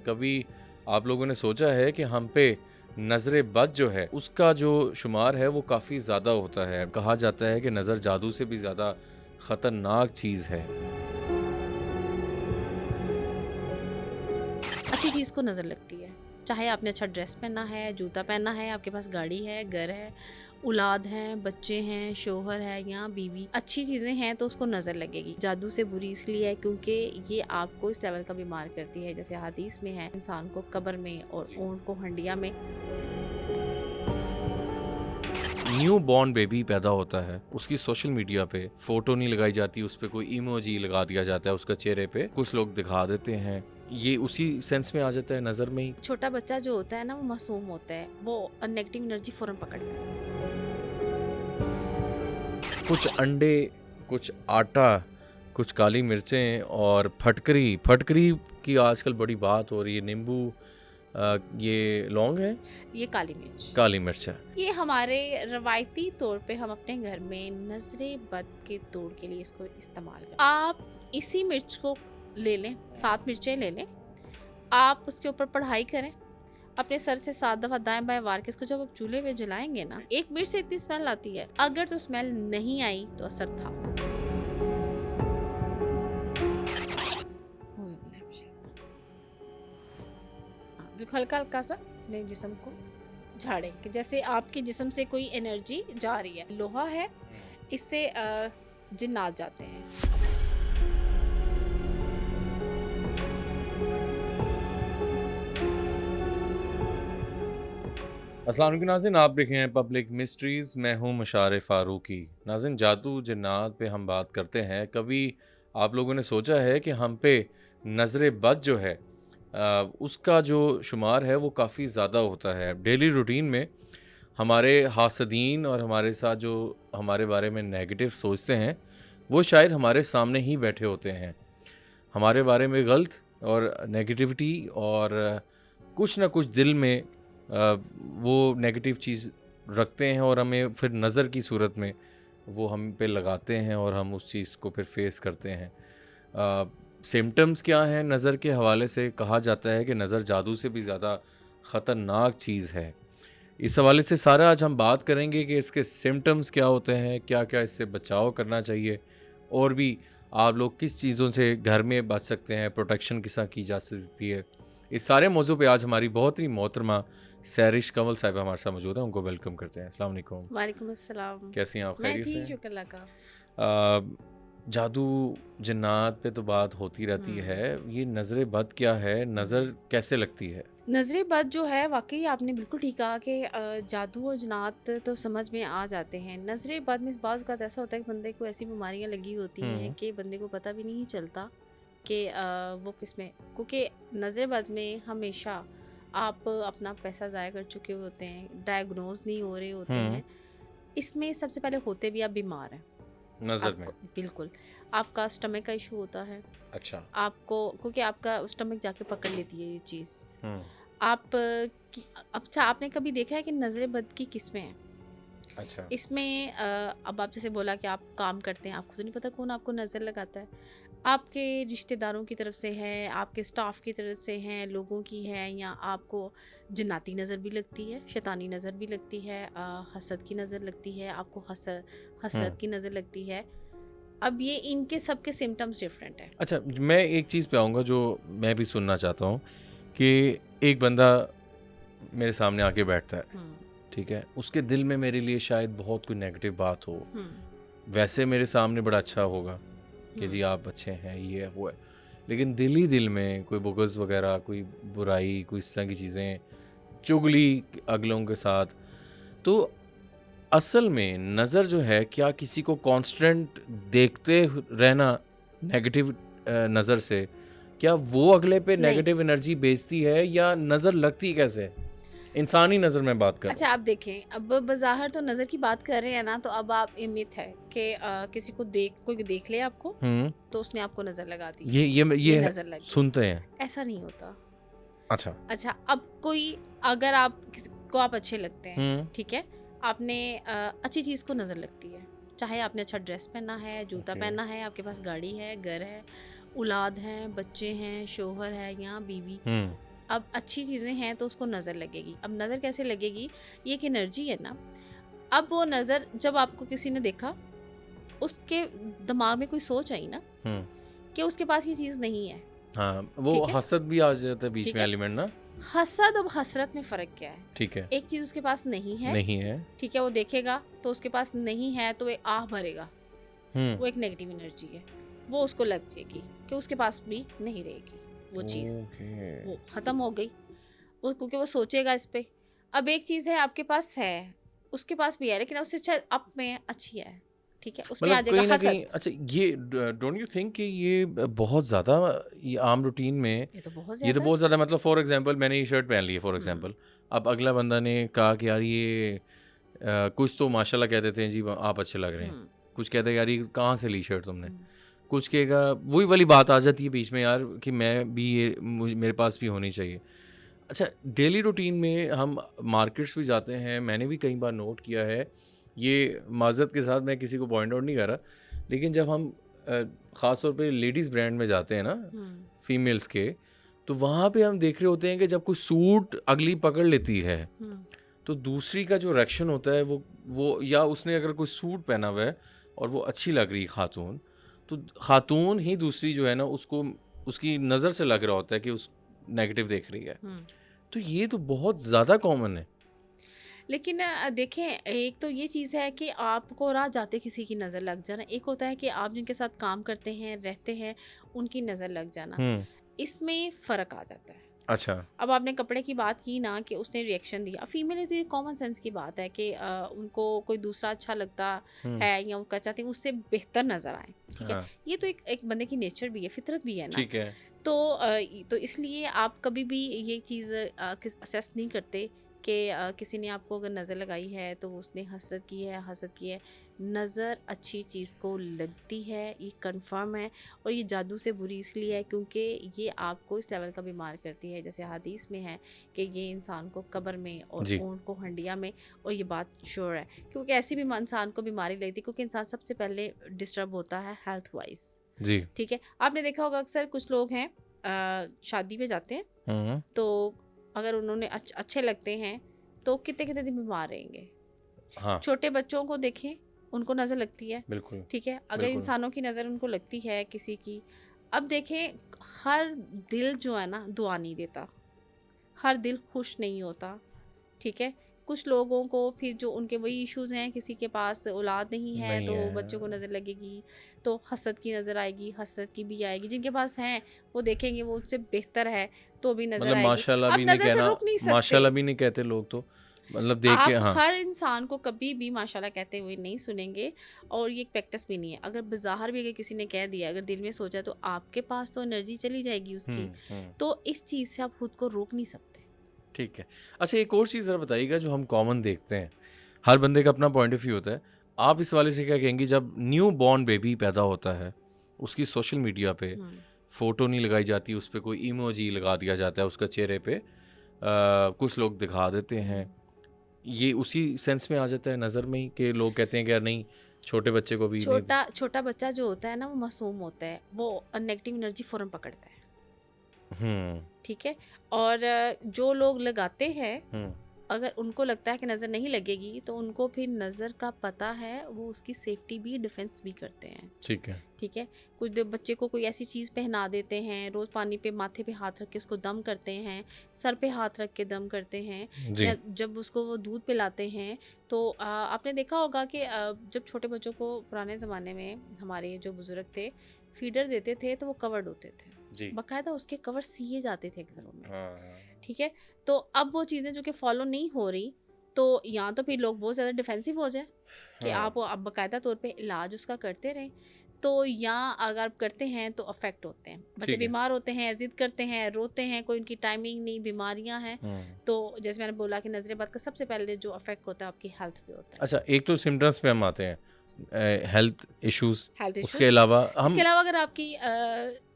कभी आप लोगों ने सोचा है कि हम पे नज़र बद जो है उसका जो शुमार है वो काफ़ी ज़्यादा होता है। कहा जाता है कि नज़र जादू से भी ज़्यादा ख़तरनाक चीज़ है। अच्छी चीज़ को नज़र लगती है। चाहे आपने अच्छा ड्रेस पहना है, जूता पहना है, आपके पास गाड़ी है, घर है, औलाद हैं, बच्चे हैं, शौहर है या बीवी, अच्छी चीज़ें हैं तो उसको नज़र लगेगी। जादू से बुरी इसलिए है क्योंकि ये आपको इस लेवल का बीमार करती है, जैसे हदीस में है, इंसान को कब्र में और ऊँट को हंडिया में। न्यू बॉर्न बेबी पैदा होता है, उसकी सोशल मीडिया पे फ़ोटो नहीं लगाई जाती, उस पे कोई इमोजी लगा दिया जाता है उसका चेहरे पे, कुछ लोग दिखा देते हैं। ये उसी सेंस में आ जाता है नज़र में ही। छोटा बच्चा जो होता है ना, वो मासूम होता है, वो नेगेटिव एनर्जी फ़ौरन पकड़ता है। कुछ अंडे, कुछ आटा, कुछ काली मिर्चें और फटकरी। फटकरी की आजकल बड़ी बात हो रही है। नींबू, ये लौंग है, ये काली मिर्च। काली मिर्च है। ये हमारे रवायती तौर पे हम अपने घर में नजरे बद के तौड़ के लिए इसको इस्तेमाल करते हैं। आप इसी मिर्च को ले लें, 7 मिर्चें ले लें, आप उसके ऊपर पढ़ाई करें, अपने सर से 7 दफा दाएं बाएं वार के इसको जब आप चूल्हे पे जलाएंगे ना, एक मिर्च से इतनी स्मेल आती है। अगर तो स्मेल नहीं आई तो असर था। बिल्कुल हल्का हल्का सा अपने जिस्म को झाड़े कि जैसे आपके जिस्म से कोई एनर्जी जा रही है। लोहा है, इससे जिन्नात जाते हैं। अस्सलाम वालेकुम नाज़रीन, आप देख रहे हैं पब्लिक मिस्ट्रीज़। मैं हूं मुशारे फ़ारूकी। नाज़रीन, जादू जिन्नात पे हम बात करते हैं। कभी आप लोगों ने सोचा है कि हम पे नज़र बद जो है उसका जो शुमार है वो काफ़ी ज़्यादा होता है। डेली रूटीन में हमारे हासदीन और हमारे साथ जो हमारे बारे में नेगेटिव सोचते हैं वो शायद हमारे सामने ही बैठे होते हैं। हमारे बारे में गलत और नेगेटिविटी और कुछ ना कुछ दिल में वो नेगेटिव चीज़ रखते हैं और हमें फिर नज़र की सूरत में वो हम पे लगाते हैं और हम उस चीज़ को फिर फेस करते हैं। सिम्टम्स क्या हैं नज़र के हवाले से? कहा जाता है कि नज़र जादू से भी ज़्यादा ख़तरनाक चीज़ है। इस हवाले से सारा आज हम बात करेंगे कि इसके सिम्टम्स क्या होते हैं, क्या-क्या इससे बचाव करना चाहिए और भी आप लोग किस चीज़ों से घर में बच सकते हैं, प्रोटेक्शन किस तरह की जा सकती है। इस सारे मौज़ू पे आज हमारी बहुत ही मोहतरमा सैरिश कंवल साहिबा हमारे साथ मौजूद हैं, उनको वेलकम करते हैं। अस्सलाम वालेकुम। वालेकुम अस्सलाम। कैसी हैं आप? मैं खैरियत से ठीक, हैं? शुक्र अल्लाह का। जादू जिन्नात पे तो बात होती रहती है, ये नज़र बद क्या है? नज़र कैसे लगती है? नज़रे बद जो है, वाकई आपने बिल्कुल ठीक कहा कि जादू और जन्नात तो समझ में आ जाते हैं। नज़रे बद में बाज़ औक़ात ऐसा होता है कि बंदे को ऐसी बीमारियां लगी होती हैं हुँ, कि बंदे को पता भी नहीं चलता कि वो किस में, क्योंकि नज़र बद में हमेशा आप अपना पैसा ज़ाया कर चुके होते हैं, डायग्नोज नहीं हो रहे होते हुँ, हैं। इसमें सबसे पहले होते भी आप बीमार हैं। नज़र में। आपको बिल्कुल, आपका स्टमक का इशू होता है, अच्छा। आपको क्योंकि आपका स्टमक जाके पकड़ लेती है ये चीज़। हुँ, आप अच्छा, आपने कभी देखा है कि नज़र बद की किस्में हैं? अच्छा। इसमें अब आप जैसे बोला कि आप काम करते हैं, आपको तो नहीं पता कौन आपको नज़र लगाता है। आपके रिश्तेदारों की तरफ से है, आपके स्टाफ की तरफ से हैं, लोगों की है, या आपको जिन्नाती नज़र भी लगती है, शैतानी नज़र भी लगती है, हसद की नज़र लगती है, आपको हुँ। हसरत की नज़र लगती है। अब ये इनके सबके सिम्टम्स डिफरेंट है। अच्छा, मैं एक चीज़ पे आऊँगा जो मैं भी सुनना चाहता हूँ कि एक बंदा मेरे सामने आके बैठता है, हम्म। ठीक है? उसके दिल में मेरे लिए शायद बहुत कोई नेगेटिव बात हो। हम्म। वैसे मेरे सामने बड़ा अच्छा होगा कि हम्म। जी आप अच्छे हैं, ये है, वो है। लेकिन दिल ही दिल में कोई बुग़्ज़ वग़ैरह, कोई बुराई, कोई इस तरह की चीज़ें, चुगली अगलों के साथ। तो असल में नज़र जो है, क्या किसी को कांस्टेंट देखते रहना नेगेटिव नज़र से, क्या वो अगले पे नहीं। नेगेटिव एनर्जी भेजती है या नज़र लगती कैसे है? इंसानी नज़र में बात कर रहा अच्छा, हूँ। आप देखें, अब बज़ाहिर तो नज़र की बात कर रहे हैं ना, तो अब आप, ये मिथ है कि किसी को कोई देख ले आपको हुँ, तो उसने आपको नज़र लगा दी, ये ये नज़र लग गई। सुनते हैं। ऐसा नहीं होता। अच्छा। अच्छा, अब कोई, अगर आप किसी को आप अच्छे लगते हैं, हुँ, ठीक है, आपने अच्छी चीज़ को नज़र लगती है। चाहे आपने अच्छा ड्रेस पहना है, जूता ओके। पहना है, आपके पास गाड़ी है, घर है, औलाद हैं, बच्चे हैं, शौहर है या बीवी, हुँ, अब अच्छी चीज़ें हैं तो उसको नज़र लगेगी। अब नज़र कैसे लगेगी, ये एक एनर्जी है ना। अब वो नज़र जब आपको किसी ने देखा, उसके दिमाग में कोई सोच आई ना हम्म, कि उसके पास ये चीज़ नहीं है, हाँ, वो ठीक है, हसद भी आ जाता है बीच ठीक में है। एलिमेंट ना। हसद और हसरत में फ़र्क क्या है? ठीक है, एक चीज़ उसके पास नहीं है, नहीं है। ठीक है, वो देखेगा तो उसके पास नहीं है तो वो आह भरेगा, हम्म, वो एक नेगेटिव एनर्जी है, वो उसको लग जाएगी कि उसके पास भी नहीं रहेगी वो चीज़, ओके, वो ख़त्म हो गई, वो क्योंकि वो सोचेगा इस पे। अब एक चीज़ है आपके पास है, उसके पास भी है, लेकिन उससे अच्छा अप में अच्छी है, ठीक है, उसमें आ मतलब जाएगा कहीं ना हसद। कहीं अच्छा ये डोंट यू थिंक कि ये बहुत ज़्यादा ये आम रूटीन में ये तो बहुत ये तो ज़्यादा है। बहुत ज़्यादा मतलब फॉर एग्जांपल मैंने ये शर्ट पहन ली है फॉर हुँ, एग्जांपल, अब अगला बंदा ने कहा कि यार ये कुछ तो माशाल्लाह कह देते हैं जी आप अच्छे लग रहे हैं, हुँ, कुछ कहते हैं यार ये कहाँ से ली शर्ट तुमने, हुँ, कुछ कहेगा वही वाली बात आ जाती है बीच में यार कि मैं भी ये मेरे पास भी होनी चाहिए। अच्छा डेली रूटीन में हम मार्केट्स भी जाते हैं, मैंने भी कई बार नोट किया है, ये माज़रत के साथ मैं किसी को पॉइंट आउट नहीं कर रहा, लेकिन जब हम ख़ास तौर पे लेडीज़ ब्रांड में जाते हैं ना हुँ, फीमेल्स के, तो वहाँ पे हम देख रहे होते हैं कि जब कोई सूट अगली पकड़ लेती है हुँ, तो दूसरी का जो रिएक्शन होता है वो या उसने अगर कोई सूट पहना हुआ है और वो अच्छी लग रही खातून, तो खातून ही दूसरी जो है ना उसको उसकी नज़र से लग रहा होता है कि उस नेगेटिव देख रही है। हुँ। तो ये तो बहुत ज़्यादा कॉमन है। लेकिन देखें, एक तो ये चीज़ है कि आपको राह जाते किसी की नज़र लग जाना, एक होता है कि आप जिनके साथ काम करते हैं, रहते हैं, उनकी नज़र लग जाना, हुँ, इसमें फ़र्क आ जाता है। अच्छा। अब आपने कपड़े की बात की ना कि उसने रिएक्शन दिया, फीमेल है तो ये कॉमन सेंस की बात है कि उनको कोई दूसरा अच्छा लगता हुँ, है या वो चाहते हैं उससे बेहतर नज़र आए, ठीक है। हाँ, ये तो एक बंदे की नेचर भी है, फितरत भी है ना। ठीक है। तो तो इसलिए आप कभी भी ये चीज़ असेस नहीं करते कि किसी ने आपको अगर नज़र लगाई है तो उसने हसरत की है। नज़र अच्छी चीज़ को लगती है, ये कंफर्म है। और ये जादू से बुरी इसलिए है क्योंकि ये आपको इस लेवल का बीमार करती है, जैसे हदीस में है कि ये इंसान को कब्र में और जी, ऊँट को हंडिया में। और ये बात श्योर है क्योंकि ऐसी भी इंसान को बीमारी लगती है क्योंकि इंसान सबसे पहले डिस्टर्ब होता है हेल्थ वाइज, जी। ठीक है। आपने देखा होगा अक्सर कुछ लोग हैं शादी पे जाते हैं हुँ, तो अगर उन्होंने अच्छे लगते हैं तो कितने कितने दिन बीमार रहेंगे। हाँ, छोटे बच्चों को देखें, उनको नज़र लगती है, बिल्कुल, ठीक है। अगर बिल्कुल। इंसानों की नज़र उनको लगती है किसी की, अब देखें, हर दिल जो है ना दुआ नहीं देता, हर दिल खुश नहीं होता, ठीक है। कुछ लोगों को फिर जो उनके वही इश्यूज़ हैं, किसी के पास औलाद नहीं है नहीं तो बच्चों को है, नज़र लगेगी, तो हसद की नज़र आएगी, हसरत की भी आएगी। जिनके पास हैं वो देखेंगे वो उससे बेहतर है तो भी नज़र मतलब आएगी। माशाल्लाह आप भी नहीं नज़र से कहना, रोक नहीं सकते। माशाल्लाह भी नहीं कहते लोग तो, मतलब देख के आप हाँ, हर इंसान को कभी भी माशाल्लाह कहते हुए नहीं सुनेंगे और ये एक प्रैक्टिस भी नहीं है। अगर बाज़ार भी अगर किसी ने कह दिया, अगर दिल में सोचा, तो आपके पास तो एनर्जी चली जाएगी उसकी। हुँ, हुँ। तो इस चीज़ से आप खुद को रोक नहीं सकते। ठीक है। अच्छा एक और चीज़ ज़रा बताइएगा जो हम कॉमन देखते हैं, हर बंदे का अपना पॉइंट ऑफ व्यू होता है। आप इस वाले से क्या कहेंगी जब न्यू बॉर्न बेबी पैदा होता है, उसकी सोशल मीडिया पे हुँ। फ़ोटो नहीं लगाई जाती, उस पे कोई इमोजी लगा दिया जाता है उसका चेहरे पे, कुछ लोग दिखा देते हैं। हुँ। ये उसी सेंस में आ जाता है नज़र में ही कि लोग कहते हैं कि यार नहीं, छोटे बच्चे को भी नहीं। छोटा छोटा बच्चा जो होता है ना वो मासूम होता है, वो नेगेटिव एनर्जी फ़ौरन पकड़ता है, हुँ, ठीक है? और जो लोग लगाते हैं, हुँ, अगर उनको लगता है कि नज़र नहीं लगेगी तो उनको फिर नज़र का पता है, वो उसकी सेफ्टी भी डिफेंस भी करते हैं, ठीक है। ठीक है। बच्चे को कोई ऐसी चीज़ पहना देते हैं, रोज़ पानी पे माथे पे हाथ रख के उसको दम करते हैं, सर पे हाथ रख के दम करते हैं, जी। या जब उसको वो दूध पिलाते हैं तो आपने देखा होगा कि जब छोटे बच्चों को पुराने ज़माने में हमारे जो बुज़ुर्ग थे फीडर देते थे तो वो कवर्ड होते थे, जी। बाकायदा उसके कवर सिए जाते थे घरों में, हाँ, हाँ। ठीक है। तो अब वो चीज़ें जो कि फॉलो नहीं हो रही, तो या तो फिर लोग बहुत ज़्यादा डिफेंसिव हो जाए कि हाँ, आप अब बाकायदा तौर पे इलाज उसका करते रहें, तो या अगर आप करते हैं तो अफेक्ट होते हैं, बच्चे ठीक है। बीमार होते हैं, ज़िद करते हैं, रोते हैं, कोई उनकी टाइमिंग नहीं, बीमारियां हैं। हुँ। तो जैसे मैंने बोला कि नज़र बद का सबसे पहले जो अफेक्ट होता है आपकी हेल्थ पे होता है, अच्छा एक तो सिम्पटम्स पे हम आते हैं, हेल्थ इश्यूज़, हेल्थ उसके इश्यूज। अलावा इसके हम अलावा अगर आपकी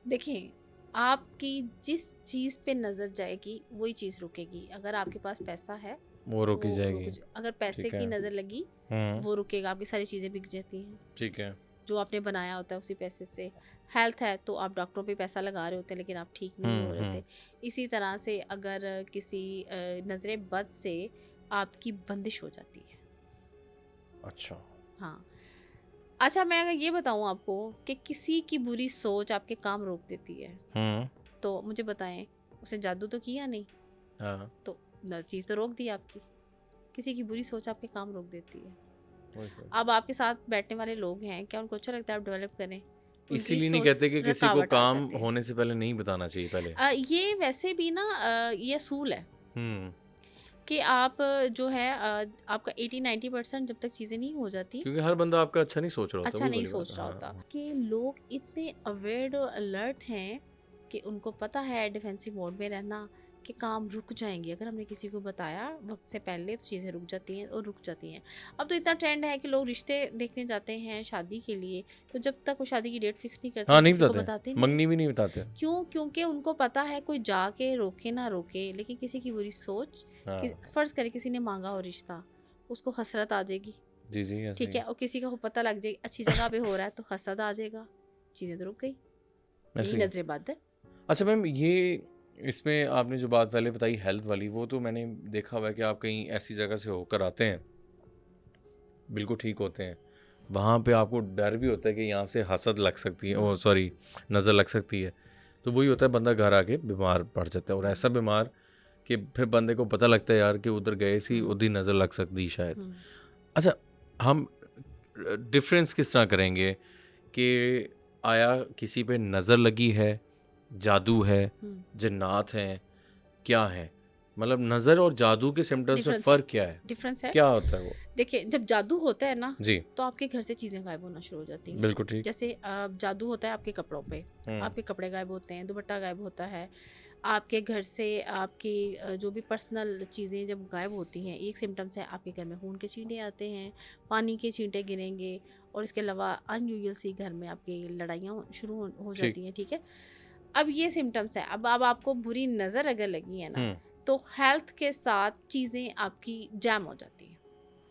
देखें, आपकी जिस चीज़ पे नज़र जाएगी वही चीज़ रुकेगी। अगर आपके पास पैसा है वो तो रोकी वो रुक जाएगी। अगर पैसे ठीक है। की नज़र लगी हुँ, वो रुकेगा, आपकी सारी चीज़ें बिक जाती हैं। ठीक है। जो आपने बनाया होता है उसी पैसे से। हेल्थ है तो आप डॉक्टरों पे पैसा लगा रहे होते हैं लेकिन आप ठीक नहीं हो रहे थे। इसी तरह से अगर किसी नजरे बद से आपकी बंदिश हो जाती है। अच्छा हाँ, अच्छा मैं अगर ये बताऊं आपको कि किसी की बुरी सोच आपके काम रोक देती है, तो मुझे बताएं उसने जादू तो किया नहीं, हाँ तो चीज़ तो रोक दी आपकी। किसी की बुरी सोच आपके काम रोक देती है। अब आपके साथ बैठने वाले लोग हैं, क्या उनको अच्छा लगता है आप डेवलप करें? इसीलिए नहीं कहते कि किसी को काम होने से पहले नहीं बताना चाहिए पहले। ये वैसे भी ना ये असूल है कि आप जो है आपका 80-90% जब तक चीज़ें नहीं हो जाती, क्योंकि हर बंदा आपका अच्छा नहीं सोच रहा होता, अच्छा नहीं सोच रहा होता, कि लोग इतने अवेयर और अलर्ट हैं कि उनको पता है डिफेंसिव मोड में रहना कि काम रुक जाएंगे। अगर हमने किसी को बताया वक्त से पहले तो चीज़ें रुक जाती हैं और रुक जाती हैं। अब तो इतना ट्रेंड है कि लोग रिश्ते देखने जाते हैं शादी के लिए, तो जब तक वो शादी की डेट फिक्स नहीं करते, हाँ, नहीं किसी को बताते, बताते नहीं, मंगनी भी नहीं बताते। क्यों? क्योंकि उनको पता है कोई जाके रोके ना रोके, लेकिन किसी की बुरी सोच फर्ज करे किसी ने मांगा हो रिश्ता, उसको हसरत आ जाएगी। जी जी, ठीक है, और किसी का पता लग जाए अच्छी जगह पे हो रहा है तो हसद आ जाएगा, चीज़ें तो रुक गई। यही नजरे बात है। अच्छा मैम, ये इसमें आपने जो बात पहले बताई हेल्थ वाली, वो तो मैंने देखा हुआ है कि आप कहीं ऐसी जगह से होकर आते हैं, बिल्कुल ठीक होते हैं, वहाँ पे आपको डर भी होता है कि यहाँ से हसद लग सकती है, ओ सॉरी नज़र लग सकती है, तो वही होता है बंदा घर आके बीमार पड़ जाता है, और ऐसा बीमार कि फिर बंदे को पता लगता है यार कि उधर गए सी उधर नज़र लग सकती शायद। अच्छा, हम डिफरेंस किस तरह करेंगे कि आया किसी पे नज़र लगी है, जादू है, जन्नात हैं, क्या है? मतलब नज़र और जादू के सिम्टम्स में फ़र्क क्या है? डिफरेंस है, क्या होता है वो? देखिए जब जादू होता है ना जी, तो आपके घर से चीज़ें गायब होना शुरू हो जाती हैं। बिल्कुल ठीक। जैसे जादू होता है आपके कपड़ों पे, आपके कपड़े गायब होते हैं, दुपट्टा गायब होता है, आपके घर से आपकी जो भी पर्सनल चीज़ें जब गायब होती हैं, एक सिम्टम्स है आपके घर में खून के छींटे आते हैं, पानी के छींटे गिरेंगे, और इसके अलावा अनयूजुअल सी घर में आपकी लड़ाइयाँ शुरू हो जाती हैं। ठीक है, अब ये सिम्टम्स है। अब आपको बुरी नज़र अगर लगी है ना, तो हेल्थ के साथ चीज़ें आपकी जैम हो जाती हैं,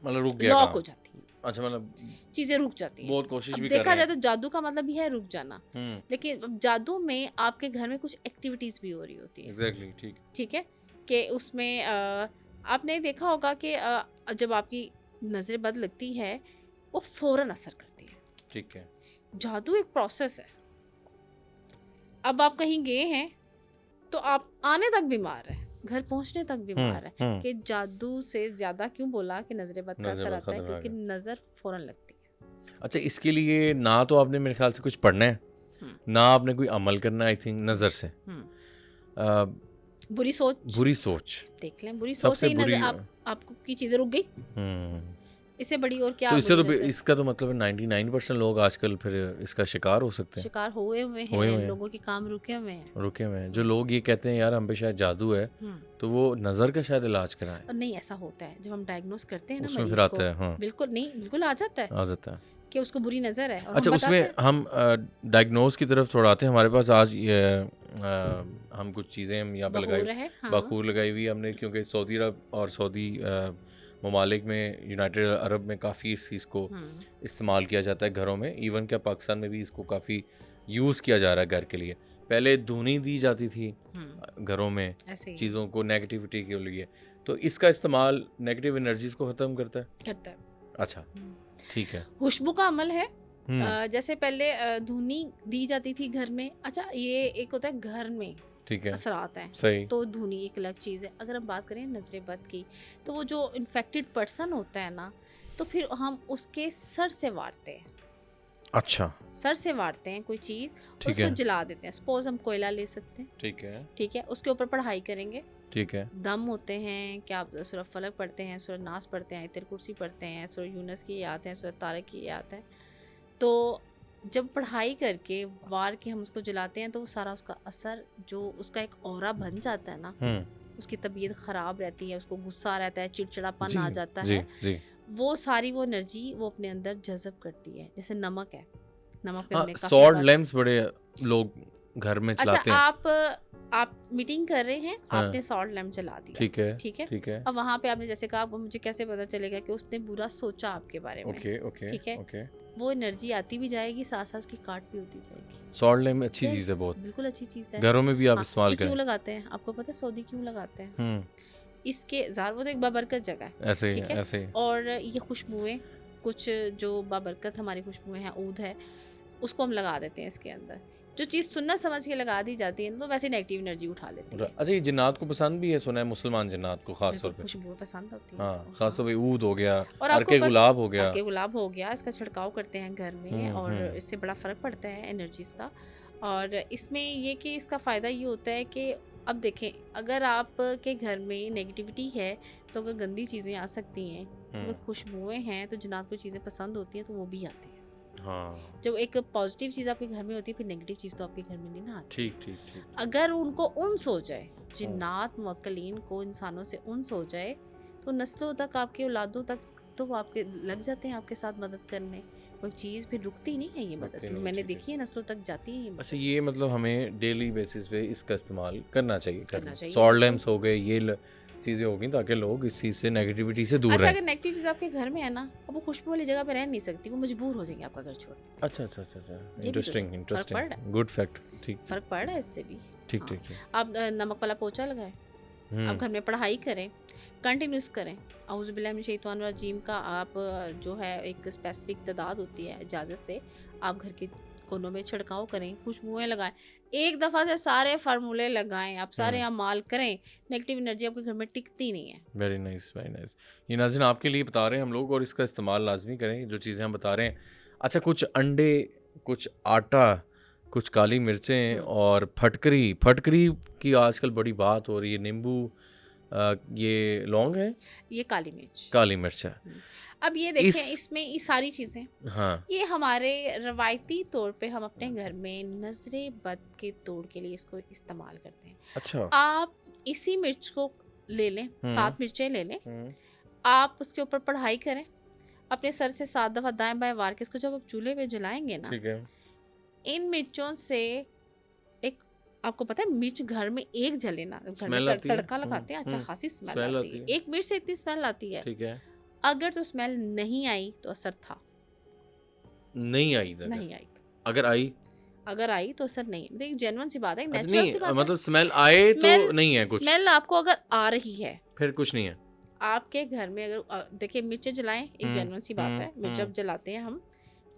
मतलब रुक गया, लॉक हो जाती हैं। अच्छा, मतलब चीज़ें रुक जाती हैं। बहुत कोशिश भी कर देखा रहे जाए हैं। तो जादू का मतलब ही है रुक जाना, लेकिन अब जादू में आपके घर में कुछ एक्टिविटीज़ भी हो रही होती है। एग्जैक्टली, ठीक। ठीक है, कि उसमें आपने देखा होगा कि जब आपकी नज़र बद लगती है वो फ़ौरन असर करती है। ठीक है, जादू एक प्रोसेस है। अब आप कहीं गए हैं तो आप आने तक बीमार है, घर पहुंचने तक बीमार है, कि जादू से ज़्यादा क्यों बोला कि नजर बद का असर आता है, क्योंकि नज़र फ़ौरन लगती है। अच्छा, इसके लिए ना तो आपने मेरे ख्याल से कुछ पढ़ना है, ना आपने कोई अमल करना है, आई थिंक नज़र से। बुरी सोच देख लें, बुरी सोच से ही नजर आपको की चीज़ें रुक गई, इससे बड़ी और क्या? तो इससे तो इसका तो मतलब 99% लोग आजकल फिर इसका शिकार हो सकते हैं, शिकार हुए हैं, लोगों के काम रुके हुए हैं। जो लोग ये कहते हैं यार हम पे शायद जादू है, तो वो नज़र का शायद इलाज कराएं। और नहीं, ऐसा होता है जब हम डायग्नोस करते हैं ना उसमें फिर आता है। हाँ, बिल्कुल नहीं, बिल्कुल आ जाता है कि उसको बुरी नज़र है। और अच्छा, उसमें हम डायग्नोस की तरफ थोड़ा आते हैं। हमारे पास आज हम कुछ चीज़ें हम यहाँ पे लगाई, बखूर लगाई हुई हमने, क्योंकि सऊदी अरब और सऊदी ममालिक में, यूनाइटेड अरब में काफ़ी इस चीज़ को इस्तेमाल किया जाता है घरों में। इवन क्या पाकिस्तान में भी इसको काफ़ी यूज़ किया जा रहा है घर के लिए। पहले धुनी दी जाती थी घरों में चीज़ों को नेगेटिविटी के लिए, तो इसका इस्तेमाल नेगेटिव एनर्जीज को ख़त्म करता है। अच्छा, ठीक है। खुशबू का अमल है, जैसे पहले धुनी दी जाती थी घर में। अच्छा, ये एक होता है घर में, ठीक है, असरात हैं, सही, तो धुनी एक अलग चीज़ है। अगर हम बात करें नजरे बद की, तो वो जो इन्फेक्टेड पर्सन होता है ना, तो फिर हम उसके सर से वारते हैं। अच्छा, सर से वारते हैं कोई चीज़, उसको जला देते हैं। सपोज हम कोयला ले सकते हैं, ठीक है, उसके ऊपर पढ़ाई करेंगे, ठीक है, दम होते हैं, क्या आप सूरह फलक पढ़ते हैं, सूरह नास पढ़ते हैं, आयतुल कुर्सी पढ़ते हैं, सूरह यूनुस की याद है, सूरह तारिक की याद है। तो जब पढ़ाई करके वार के हम उसको जलाते हैं, तो वो सारा उसका असर, जो उसका एक ऑरा बन जाता है ना, उसकी तबीयत ख़राब रहती है, उसको गुस्सा रहता है, चिड़चिड़ापन आ जाता है, वो सारी वो एनर्जी वो अपने अंदर जज़ब करती है। जैसे नमक है, नमक पे हमने सॉल्ट लैम्प्स बड़े लोग घर में अच्छा, चलाते हैं। आप मीटिंग कर रहे हैं, हाँ। आपने सॉल्ट लैम्प जला दिया, ठीक है, ठीक है। ठीक है। अब वहाँ पे आपने जैसे कहा, अब मुझे कैसे पता चलेगा कि उसने बुरा सोचा आपके बारे में, ओके, ओके, ठीक है। ओके। वो एनर्जी आती भी जाएगी, साथ साथ उसकी काट भी होती जाएगी। सॉल्ट लैम्प अच्छी चीज़ है Yes, बहुत। बिल्कुल अच्छी चीज़ है। घरों में भी आप हाँ, इस्तेमाल ये क्यों करें। लगाते हैं आपको पता है? सऊदी क्यों लगाते हैं? हुँ, इसके ज़ाहिर वो तो एक बाबरकत जगह है, ऐसे ही, ठीक है। ऐसे ही। और ये खुशबुएं, कुछ जो बाबरकत हमारी खुशबुएं हैं, ऊद है, उसको हम लगा देते हैं इसके अंदर। जो चीज़ सुन्नत समझ के लगा दी जाती है ना, तो वैसे नेगेटिव एनर्जी उठा लेती है। अच्छा, ये जिन्नात को पसंद भी है, सुना है मुसलमान जिन्नात को ख़ास बिल्कुल तौर पे। खुशबुएं पसंद होती हैं हाँ, उनको, ख़ास तौर हाँ। पे ऊद हो गया, और आपको अर्के गुलाब हो गया। अर्के गुलाब हो गया, इसका छिड़काव करते हैं घर में और हुँ। इससे बड़ा फ़र्क पड़ता है एनर्जीज़ का। और इसमें ये कि इसका फ़ायदा ये होता है कि अब देखें, अगर आपके घर में नेगेटिविटी है, तो अगर गंदी चीज़ें आ सकती हैं, अगर हुँ, खुशबुएं हैं, तो जिन्नात को चीज़ें पसंद होती हैं, तो वो भी आती हैं। हाँ। जब एक पॉजिटिव चीज़ आपके घर में होती है, फिर नेगेटिव चीज़ तो आपके घर में नहीं ना आती। ठीक, ठीक, ठीक। अगर उनको उन्स हो जाए, जिन्नात मुवक्किलीन को इंसानों से उन्स हो जाए, तो नस्लों तक, आपके औलादों तक तो वो आपके लग जाते हैं आपके साथ मदद करने। कोई चीज़ फिर रुकती नहीं है ये रुकती मदद, नहीं, मैंने ठीक है। देखी है नस्लों तक जाती है ये मदद। अच्छा, ये मतलब हमें डेली बेसिस पे इसका इस्तेमाल करना चाहिए घर करना में। चाहिए, सॉल्ट बिल्कुल। लैम्प्स हो गए, ये चीज़ें हो गई, ताकि लोग इस चीज़ से, नेगेटिविटी से दूर अच्छा, रहें। अगर नेगेटिव चीज़ आपके घर में है ना, अब वो खुशबू वाली जगह पे रह नहीं सकती, वो मजबूर हो जाएंगे आपका घर छोड़ने। अच्छा, अच्छा, अच्छा, अच्छा। ये भी तो इंटरेस्टिंग, है, फ़र्क पड़ रहा इंटरेस्टिंग। Good fact. ठीक, फ़र्क पड़ रहा है इससे भी। ठीक, हाँ, ठीक, ठीक। आप नमक वाला पोछा लगाएं, आप हुँ, घर में पढ़ाई करें, कंटिन्यूस करें। औज़ुबिल्लाहि मिनश शैतानिर रजीम का आप जो है एक स्पेसिफिक तादाद होती है, इजाज़त से आप घर के कोनों में छिड़काव करें, खुशबुएं लगाएं। एक दफ़ा से सारे फार्मूले लगाएं, आप सारे हुँ। अमाल करें, नेगेटिव एनर्जी आपके घर में टिकती नहीं है। Very nice, very nice. ये नाज़रीन आपके लिए बता रहे हैं हम लोग, और इसका इस्तेमाल लाज़मी करें, जो चीज़ें हम बता रहे हैं। अच्छा, कुछ अंडे, कुछ आटा, कुछ काली मिर्चें और फटकरी। फटकरी की आजकल बड़ी बात हो रही है। नींबू, ये लौंग है, ये काली मिर्च। काली मिर्च है। अब ये देखें, इस इसमें ये सारी चीज़ें, हाँ, ये हमारे रवायती तौर पे हम अपने घर में नज़रे बद के तोड़ के लिए इसको इस्तेमाल करते हैं। अच्छा। आप इसी मिर्च को ले लें, हुँ, 7 मिर्चें ले लें, हुँ, आप उसके ऊपर पढ़ाई करें, अपने सर से 7 दफ़ा दाएँ-बाएँ वार के इसको जब आप चूल्हे पे जलाएँगे ना, ठीक है। इन मिर्चों से एक, आपको पता है मिर्च घर में एक जले ना, घर में स्मेल आती है? तड़का लगाते हैं, अच्छा खासी स्मेल स्मेल आती आती है। है। एक मिर्च से इतनी स्मेल आती है। ठीक है। अगर तो स्मेल नहीं आई तो असर था, नहीं आई इधर। नहीं आई तो। अगर आई? अगर आई तो असर नहीं है। देखिए जेन्युइन सी बात है, अच्छा, नेचुरल नहीं, सी बात है। मतलब स्मेल आए तो स्मेल नहीं है कुछ, स्मेल आपको अगर आ रही है, फिर कुछ नहीं है। आपके घर में अगर देखिए मिर्चें जलाएं, एक जेन्युइन सी बात है, मिर्च जब हुँ, जलाते हैं हम,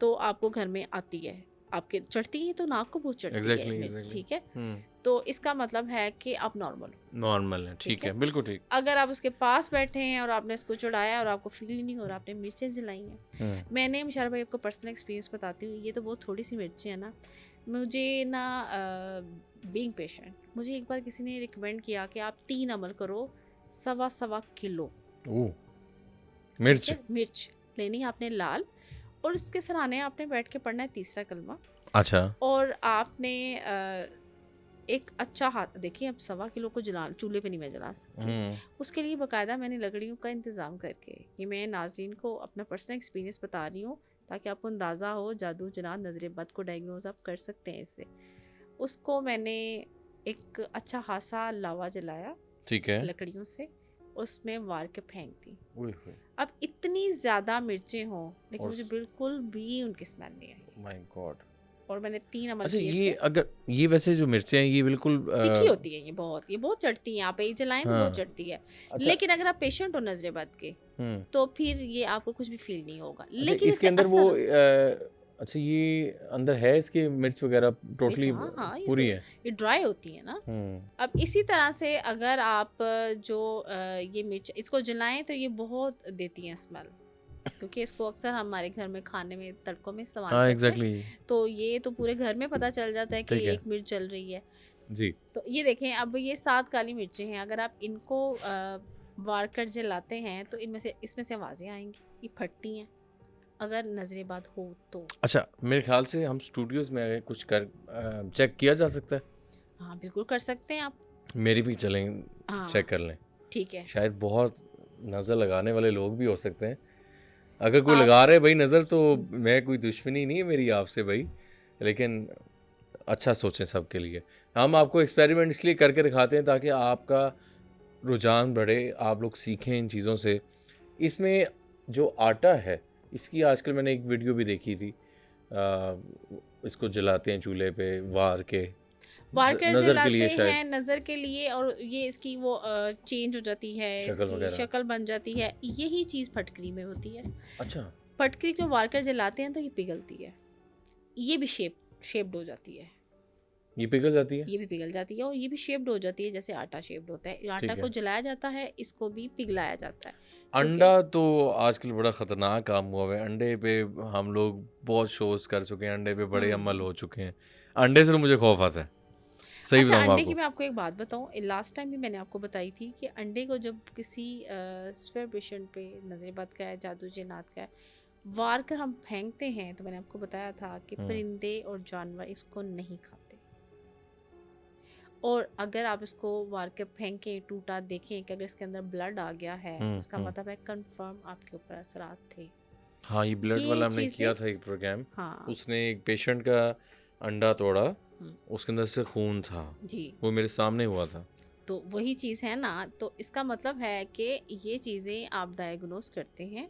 तो आपको घर में आती है, आपके चढ़ती है तो नाक को बहुत चढ़ती है एग्ज़ैक्टली, मिर्च, एग्ज़ैक्टली। ठीक है। हुँ, तो इसका मतलब है कि आप नॉर्मल हो, नॉर्मल है, ठीक ठीक है। है, बिल्कुल ठीक। अगर आप उसके पास बैठे हैं और आपने इसको चढ़ाया और आपको फील ही नहीं हो रहा, आपने मिर्चें जलाई हैं। हुँ, मैंने मुशार भाई आपको पर्सनल एक्सपीरियंस बताती हूँ, ये तो बहुत थोड़ी सी मिर्चें हैं ना, मुझे ना बीइंग पेशेंट, मुझे एक बार किसी ने रिकमेंड किया कि आप 3 अमल करो, 1.25 किलो, ओह! ठीक मिर्च। है, मिर्च लेनी है आपने लाल, और उसके सराहने आपने बैठ के पढ़ना है तीसरा कलमा, अच्छा। और आपने एक अच्छा हाथ, देखिए अब 1.25 किलो को जला चूल्हे पे नहीं मैं जला सकती, हुँ, उसके लिए बाकायदा मैंने लकड़ियों का इंतज़ाम करके, ये मैं नाज़रीन को अपना पर्सनल एक्सपीरियंस बता रही हूँ ताकि आपको अंदाज़ा हो, जादू जनात नज़र बद को डायग्नोज आप कर सकते हैं इससे। उसको मैंने एक अच्छा खासा लावा जलाया ठीक है। लकड़ियों से, उसमें वार के फेंक दी। ओए होए! अब इतनी ज़्यादा मिर्चें हों, लेकिन और मुझे बिल्कुल भी उनकी स्मेल नहीं आई, माय गॉड! और मैंने 3 अमल अच्छा, किए ये इससे। अगर ये वैसे जो मिर्चें हैं, ये बिल्कुल तीखी होती है, ये बहुत चढ़ती हैं, आप ये जलाएं तो बहुत हाँ, चढ़ती है। अच्छा। लेकिन अगर आप पेशेंट हो नजरे बद के, हुँ, तो फिर ये आपको कुछ भी फील नहीं होगा, अच्छा, लेकिन इसके इससे अंदर वो असर, अच्छा, ये अंदर है इसके मिर्च वगैरह टोटली हाँ हाँ, पूरी है? ये ड्राई होती है ना। हुँ, अब इसी तरह से अगर आप जो ये मिर्च इसको जलाएं तो ये बहुत देती हैं स्मेल, क्योंकि इसको अक्सर हमारे घर में खाने में तड़कों में इस्तेमाल हाँ, करते हैं, एग्ज़ैक्टली, तो ये तो पूरे घर में पता चल जाता है कि ठीक है। एक मिर्च जल रही है। जी, तो ये देखें, अब ये 7 काली मिर्चें हैं, अगर आप इनको वार कर जलाते हैं तो इसमें से आवाज़ें आएंगी, ये फटती हैं अगर नजरेबाद हो तो। अच्छा, मेरे ख़्याल से हम स्टूडियोज़ में कुछ कर चेक किया जा सकता है? हाँ बिल्कुल कर सकते हैं आप। मेरी भी चलें, हाँ चेक कर लें। ठीक है, शायद बहुत नज़र लगाने वाले लोग भी हो सकते हैं। अगर कोई आप लगा रहे भाई नज़र, तो मैं, कोई दुश्मनी नहीं है मेरी आपसे भाई, लेकिन अच्छा सोचें सबके लिए। हम आपको एक्सपेरिमेंट इसलिए करके दिखाते हैं ताकि आपका रुझान बढ़े, आप लोग सीखें इन चीज़ों से। इसमें जो आटा है, इसकी आजकल मैंने एक वीडियो भी देखी थी, इसको जलाते हैं चूल्हे पे वार के, वारकर नज़र के लिए जलाते शायद, हैं नज़र के लिए, और ये इसकी वो चेंज हो जाती है, शक्ल इसकी वगैरह। शक्ल बन जाती है। यही चीज़ फटकरी में होती है। अच्छा, फटकरी को वारकर जलाते हैं तो ये पिघलती है, ये भी शेप्ड हो जाती है, ये पिघल जाती है? ये भी पिघल जाती है, और ये भी शेप्ड हो जाती है जैसे आटा शेप्ड होता है। आटा ठीक को है। जलाया जाता है, इसको भी पिघलाया जाता है। क्योंकि अंडा तो आजकल बड़ा ख़तरनाक काम हुआ है। अंडे पे हम लोग बहुत शोज़ कर चुके हैं, अंडे पे बड़े अमल हो चुके हैं। अंडे से तो मुझे खौफ आता है, सही अच्छा, बताऊँ अंडे की आपको। मैं आपको एक बात बताऊं, लास्ट टाइम भी मैंने आपको बताई थी कि अंडे को जब किसी स्फेयर पेशेंट पे नजर बद का है, जादू जिन्नात का है, वार कर हम फेंकते हैं, तो मैंने आपको बताया था कि परिंदे और जानवर इसको नहीं खाते। और अगर आप इसको वार के फेंकें, टूटा, देखें कि अगर इसके अंदर ब्लड आ गया है, तो इसका मतलब है कंफर्म आपके ऊपर असरात थे। हाँ, ये ब्लड ये वाला हमने चीज़ें, किया था एक प्रोग्राम। हाँ, उसने एक पेशेंट का अंडा तोड़ा, हम्म, उसके अंदर से खून था, जी, वो मेरे सामने हुआ था। तो वही चीज़ है ना। तो इसका मतलब है कि ये चीज़ें आप डायग्नोस करते हैं।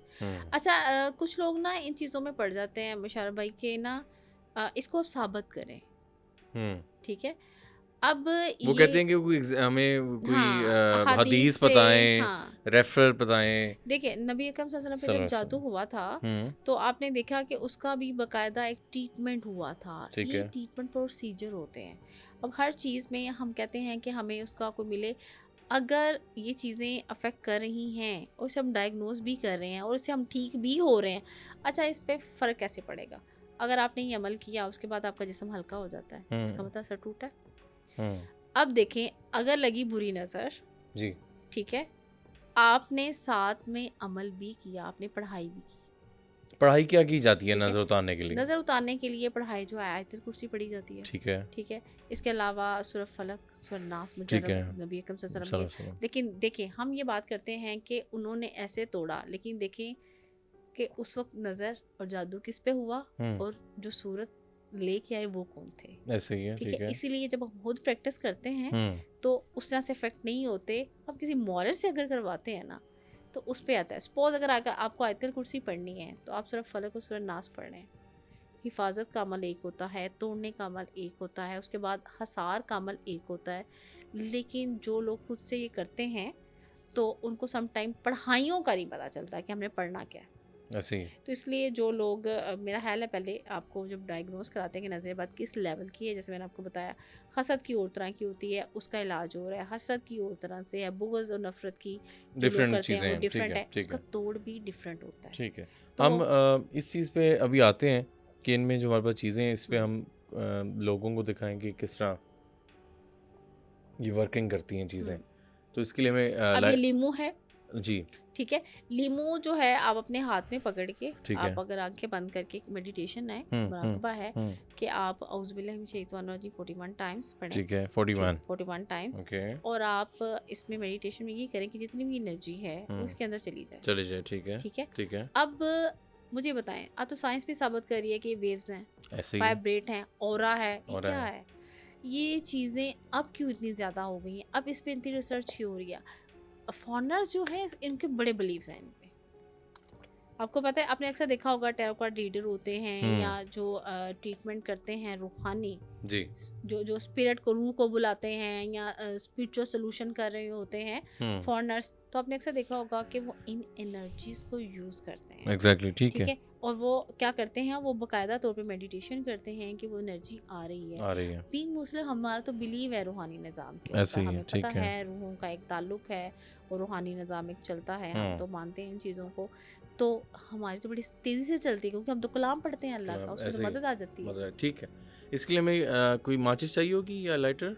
अच्छा, कुछ लोग ना इन चीज़ों में पड़ जाते हैं मुशारफ भाई के ना, इसको आप साबित करें, ठीक है। अब वो ये, कहते हैं कि हमें कोई हाँ, हदीस हदीस से, बताएं, हाँ, रेफर बताएं। देखिए नबी अकरम सल्लल्लाहु अलैहि वसल्लम पे जब सल्लल्लाहु अलैहि जादू वसल्लम। हुआ था, तो आपने देखा कि उसका भी बकायदा एक ट्रीटमेंट हुआ था। ठीक ये है। ट्रीटमेंट प्रोसीजर होते हैं। अब हर चीज़ में हम कहते हैं कि हमें उसका कोई मिले, अगर ये चीज़ें अफेक्ट कर रही हैं और इसे हम डायग्नोज भी कर रहे हैं और इससे हम ठीक भी हो रहे हैं, अच्छा, इस पे फ़र्क कैसे पड़ेगा? अगर आपने ये अमल किया, उसके बाद आपका जिस्म हल्का हो जाता है, इसका मतलब असर टूटा है। अब देखें, अगर लगी बुरी नज़र, जी, ठीक है, आपने साथ में अमल भी किया, आपने पढ़ाई भी की, पढ़ाई क्या की जाती है ठीक है, नज़र उतारने के लिए? नज़र उतारने के लिए पढ़ाई जो है आयतुल कुर्सी पढ़ी जाती है, ठीक है, ठीक है। इसके अलावा सूरह फलक, सूरह नास ठीक है। मुजर्रब नबी अकरम सल्लल्लाहु अलैहि सल्लल्लाहु वसल्लम अलैहि के। लेकिन देखिए, हम ये बात करते हैं कि उन्होंने ऐसे तोड़ा, लेकिन देखें कि उस वक्त नज़र और जादू किस पे हुआ, वसल्लम। और जो सूरत लेके आए वो कौन थे, ऐसे ही है, ठीक ठीक है। है। इसीलिए जब हम खुद प्रैक्टिस करते हैं तो उस तरह से इफेक्ट नहीं होते। हम किसी मॉलर से अगर करवाते हैं ना, तो उस पे आता है। सपोज अगर आपको आयतल कुर्सी पढ़नी है, तो आप सूरह फलक और सूरह नास पढ़ रहे हैं। हिफाजत का अमल एक होता है, तोड़ने का अमल एक होता है, उसके बाद हसार का अमल एक होता है। लेकिन जो लोग खुद से ये करते हैं, तो उनको सम टाइम पढ़ाइयों का नहीं पता चलता कि हमने पढ़ना क्या है। ऐसे ही। तो इसलिए जो लोग, मेरा ख्याल है पहले आपको जब डायग्नोस कराते हैं कि नज़र बद किस लेवल की है, जैसे मैंने आपको बताया, हसद की और तरह की होती है, उसका इलाज हो रहा है। हसरत की और तरह से है, बुग़्ज़ और नफ़रत की जो लोग डिफरेंट करते हैं चीज़ें वो हैं, ठीक डिफरेंट है, है, ठीक उसका है, तोड़ भी डिफरेंट होता है। ठीक है। तो हम इस चीज़ पे अभी आते हैं कि इनमें जो हमारे पास चीज़ें हैं, इस पे हम लोगों को दिखाएं कि किस तरह ये वर्किंग करती हैं चीज़ें। तो इसके लिए हमें अब ये लीमू है, जी, ठीक है। लीमू जो है आप अपने हाथ में पकड़ के, ठीक है। आप अगर आंखें बंद करके, मेडिटेशन है, मुराकबा है, कि आप औज़ुबिल्लाहि मिनश शैतानिर रजीम 41 टाइम्स पढ़ें, ठीक है, 41। 41 टाइम्स। ओके, और आप इसमें मेडिटेशन में ये करें कि जितनी भी एनर्जी है वो इसके अंदर चली जाए, चले जाए, ठीक है, ठीक है। ठीक है। अब मुझे बताएं, आप तो साइंस भी साबित कर रही है कि वेव्स हैं, ऐसे ही है, वाइब्रेट हैं, ऑरा है, ये ऑरा क्या है। है? ये चीज़ें अब क्यों इतनी ज़्यादा हो गई हैं? अब इस पे इतनी रिसर्च क्यों हो रही है? फॉरनर्स जो है, इनके बड़े बिलीव्स हैं इन पे। आपको पता है, आपने अक्सर देखा होगा, टैरो कार्ड रीडर होते हैं या जो ट्रीटमेंट करते हैं रूहानी, जी, जो स्पिरिट को, रूह को बुलाते हैं या स्पिरिचुअल सोल्यूशन कर रहे होते हैं फॉरनर्स, तो आपने अक्सर देखा होगा कि वो इन एनर्जीज को यूज़ करते हैं, एग्जैक्टली, ठीक ठीक है, है। और वो क्या करते हैं, वो बाकायदा तौर पे मेडिटेशन करते हैं कि वो एनर्जी आ रही है। आ रही है। बीइंग मुस्लिम, हमारा तो बिलीव है रूहानी निज़ाम के ऐसे ऊपर, ही है, हमें ठीक पता है। है रूहों का एक ताल्लुक है और रूहानी निज़ाम एक चलता है, हम तो मानते हैं इन चीज़ों को। तो हमारी तो बड़ी तेज़ी से चलती है, क्योंकि हम तो कलाम पढ़ते हैं अल्लाह का, उसमें तो ऐसे ही मदद आ जाती है। मज़ा, ठीक है। इसके लिए हमें कोई माचिस चाहिए होगी या लाइटर?